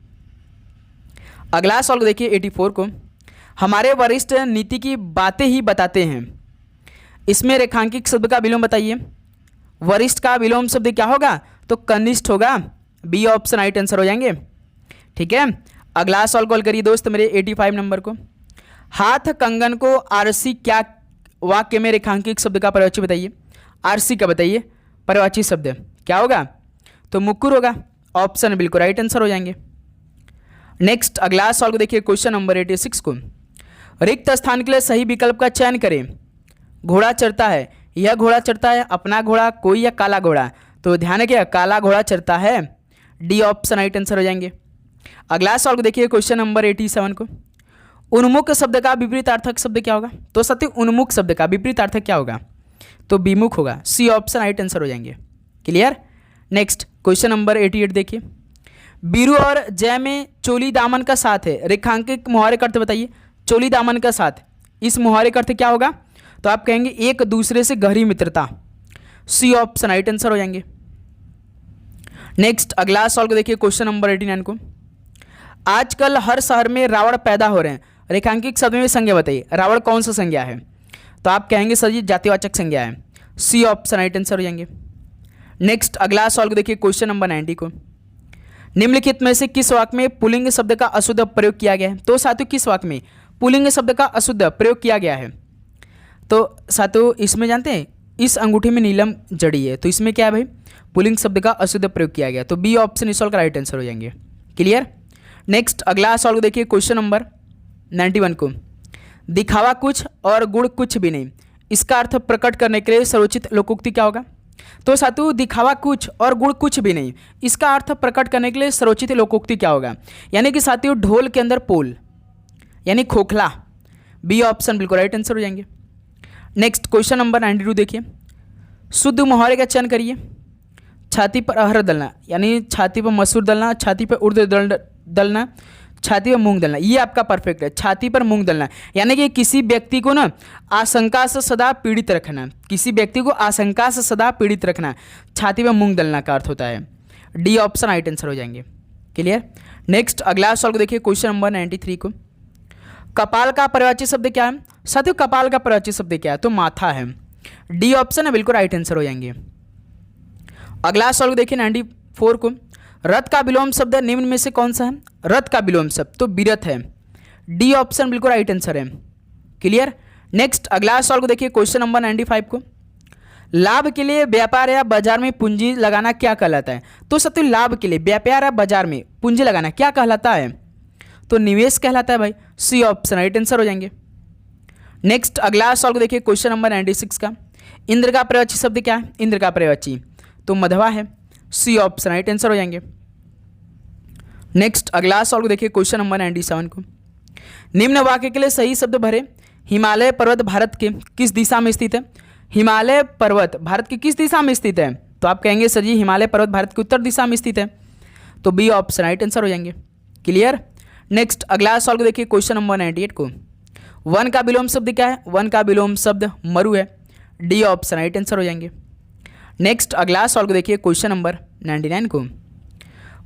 अगला सवाल देखिए 84 को, हमारे वरिष्ठ नीति की बातें ही बताते हैं, इसमें रेखांकित शब्द का विलोम बताइए, वरिष्ठ का विलोम शब्द क्या होगा, तो कनिष्ठ होगा, बी ऑप्शन राइट आंसर हो जाएंगे। ठीक है, अगला सवाल कॉल करिए दोस्त मेरे 85 नंबर को, हाथ कंगन को आरसी क्या वाक्य में रेखांकित शब्द का पर्यायवाची बताइए, आरसी का बताइए पर्यायवाची शब्द क्या होगा, तो मुकुर होगा, ऑप्शन बिल्कुल राइट आंसर हो जाएंगे। नेक्स्ट अगला सवाल को देखिए, क्वेश्चन नंबर 86 को, रिक्त स्थान के लिए सही विकल्प का चयन करें। घोड़ा चरता है, यह घोड़ा चरता है, अपना घोड़ा, कोई, या काला घोड़ा। तो ध्यान रखिए काला घोड़ा चरता है, डी ऑप्शन राइट आंसर हो जाएंगे। अगला सवाल को देखिए क्वेश्चन नंबर 87 को। उन्मुख शब्द का विपरीतार्थक शब्द क्या होगा? तो साथियों उन्मुख शब्द का विपरीतार्थक क्या होगा? तो विमुख होगा, सी ऑप्शन राइट आंसर हो जाएंगे। क्लियर। नेक्स्ट क्वेश्चन नंबर 88 देखिए। बीरू और जय में चोली दामन का साथ है, रेखांकित मुहावरे का अर्थ बताइए। चोली दामन का साथ, इस मुहावरे का अर्थ क्या होगा? तो आप कहेंगे एक दूसरे से गहरी मित्रता, सी ऑप्शन राइट आंसर हो जाएंगे। नेक्स्ट अगला सवाल को देखिए क्वेश्चन नंबर 89 को। आजकल हर शहर में रावण पैदा हो रहे हैं, रेखांकित शब्द में संज्ञा बताइए। रावण कौन सा संज्ञा है? तो आप कहेंगे सर जी जातिवाचक संज्ञा है, सी ऑप्शन राइट आंसर हो जाएंगे। नेक्स्ट अगला सवाल को देखिए क्वेश्चन नंबर 90 को। निम्नलिखित में से किस वाक्य में पुल्लिंग शब्द का अशुद्ध प्रयोग किया गया है? तो साथियों किस वाक्य में पुल्लिंग शब्द का अशुद्ध प्रयोग किया गया है? तो साथियों इसमें जानते हैं इस अंगूठे में नीलम जड़ी है, तो इसमें क्या है भाई? पुल्लिंग शब्द का अशुद्ध प्रयोग किया गया, तो बी ऑप्शन इस सवाल का राइट आंसर हो जाएंगे। क्लियर। नेक्स्ट अगला सवाल को देखिए क्वेश्चन नंबर 91 को। दिखावा कुछ और गुण कुछ भी नहीं, इसका अर्थ प्रकट करने के लिए सर्वोचित लोकोक्ति क्या होगा? तो साथियों दिखावा कुछ और गुण कुछ भी नहीं, इसका अर्थ प्रकट करने के लिए सर्वोचित लोकोक्ति क्या होगा? यानी कि साथियों ढोल के अंदर पोल, यानी खोखला, बी ऑप्शन बिल्कुल राइट आंसर हो जाएंगे। नेक्स्ट क्वेश्चन नंबर 92 देखिए। शुद्ध मुहावरे का चयन करिए। छाती पर अरहर दलना, यानी छाती पर मसूर दलना, छाती पर उड़द दलना, छाती पर मूंग दलना, ये आपका परफेक्ट है। छाती पर मूंग दलना यानी कि किसी व्यक्ति को ना आशंका से सदा पीड़ित रखना, किसी व्यक्ति को आशंका से सदा पीड़ित रखना, छाती पर मूंग दलना का अर्थ होता है, डी ऑप्शन राइट आंसर हो जाएंगे। क्लियर। नेक्स्ट अगला सवाल को देखिए क्वेश्चन नंबर 93 को। कपाल का पर्यायवाची शब्द क्या है? साथियों कपाल का पर्यायवाची शब्द क्या है? तो माथा है, डी ऑप्शन है बिल्कुल राइट आंसर हो जाएंगे। अगला सवाल को देखिए 94 को। रथ का विलोम शब्द निम्न में से कौन सा है? रथ का विलोम शब्द तो विरथ है, डी ऑप्शन बिल्कुल राइट आंसर है। क्लियर। नेक्स्ट अगला सवाल को देखिए क्वेश्चन नंबर 95 को। लाभ के लिए व्यापार या बाजार में पूंजी लगाना क्या कहलाता है? तो साथियों लाभ के लिए व्यापार या बाजार में पूंजी लगाना क्या कहलाता है? तो निवेश कहलाता है भाई, सी ऑप्शन राइट आंसर हो जाएंगे। नेक्स्ट अगला सवाल को देखिए क्वेश्चन नंबर 96 का। इंद्र का पर्यायवाची शब्द क्या है? इंद्र का पर्यायवाची तो मधवा है, सी ऑप्शन राइट आंसर हो जाएंगे। नेक्स्ट अगला सवाल को देखिए क्वेश्चन नंबर 97 को। निम्न वाक्य के लिए सही शब्द भरे। हिमालय पर्वत भारत के किस दिशा में स्थित है? हिमालय पर्वत भारत की किस दिशा में स्थित है? तो आप कहेंगे सर जी हिमालय पर्वत भारत की उत्तर दिशा में स्थित है, तो बी ऑप्शन राइट आंसर हो जाएंगे। क्लियर। नेक्स्ट अगला सवाल को देखिए क्वेश्चन नंबर 98 को। वन का विलोम शब्द क्या है? वन का विलोम शब्द मरु है, डी ऑप्शन राइट आंसर हो जाएंगे। नेक्स्ट अगला सवाल को देखिए क्वेश्चन नंबर 99 को।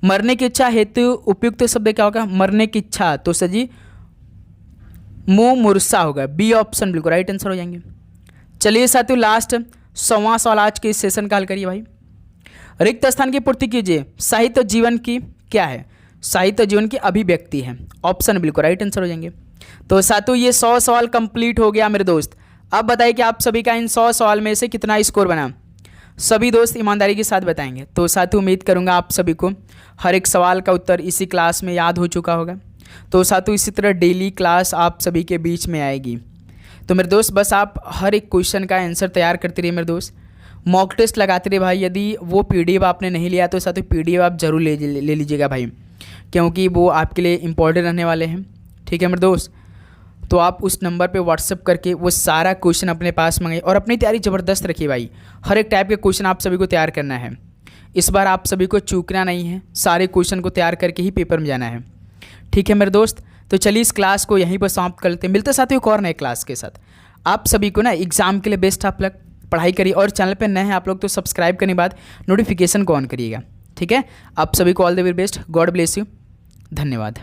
मरने की इच्छा हेतु उपयुक्त शब्द क्या होगा? मरने की इच्छा तो सर जी मुमूर्षा होगा, बी ऑप्शन बिल्कुल राइट आंसर हो जाएंगे। चलिए साथियों लास्ट 100वां सवाल आज के इस सेशन का हल करिए भाई। रिक्त स्थान की पूर्ति कीजिए। साहित्य जीवन की क्या है? साहित्य जीवन की अभिव्यक्ति है, ऑप्शन बिल्कुल राइट आंसर हो जाएंगे। तो साथियों ये 100 सवाल कंप्लीट हो गया मेरे दोस्त। अब बताइए कि आप सभी का इन 100 सवाल में से कितना स्कोर बना? सभी दोस्त ईमानदारी के साथ बताएंगे। तो साथियों उम्मीद करूंगा आप सभी को हर एक सवाल का उत्तर इसी क्लास में याद हो चुका होगा। तो साथियों इसी तरह डेली क्लास आप सभी के बीच में आएगी। तो मेरे दोस्त बस आप हर एक क्वेश्चन का आंसर तैयार करते रहिए मेरे दोस्त, मॉक टेस्ट लगाते रहिए भाई। यदि वो पीडीएफ आपने नहीं लिया तो साथियों पीडीएफ आप जरूर ले लीजिएगा भाई, क्योंकि वो आपके लिए इंपॉर्टेंट रहने वाले हैं। ठीक है मेरे दोस्त, तो आप उस नंबर पे व्हाट्सअप करके वो सारा क्वेश्चन अपने पास मंगाइए और अपनी तैयारी ज़बरदस्त रखिए भाई। हर एक टाइप के क्वेश्चन आप सभी को तैयार करना है। इस बार आप सभी को चूकना नहीं है, सारे क्वेश्चन को तैयार करके ही पेपर में जाना है। ठीक है मेरे दोस्त, तो चलिए इस क्लास को यहीं पर समाप्त कर लेते हैं। मिलते साथियों एक और नए क्लास के साथ। आप सभी को ना एग्जाम के लिए बेस्ट आप लग पढ़ाई करिए, और चैनल पर नए हैं आप लोग तो सब्सक्राइब करने के बाद नोटिफिकेशन को ऑन करिएगा। ठीक है, आप सभी को all the very best, God bless you, धन्यवाद।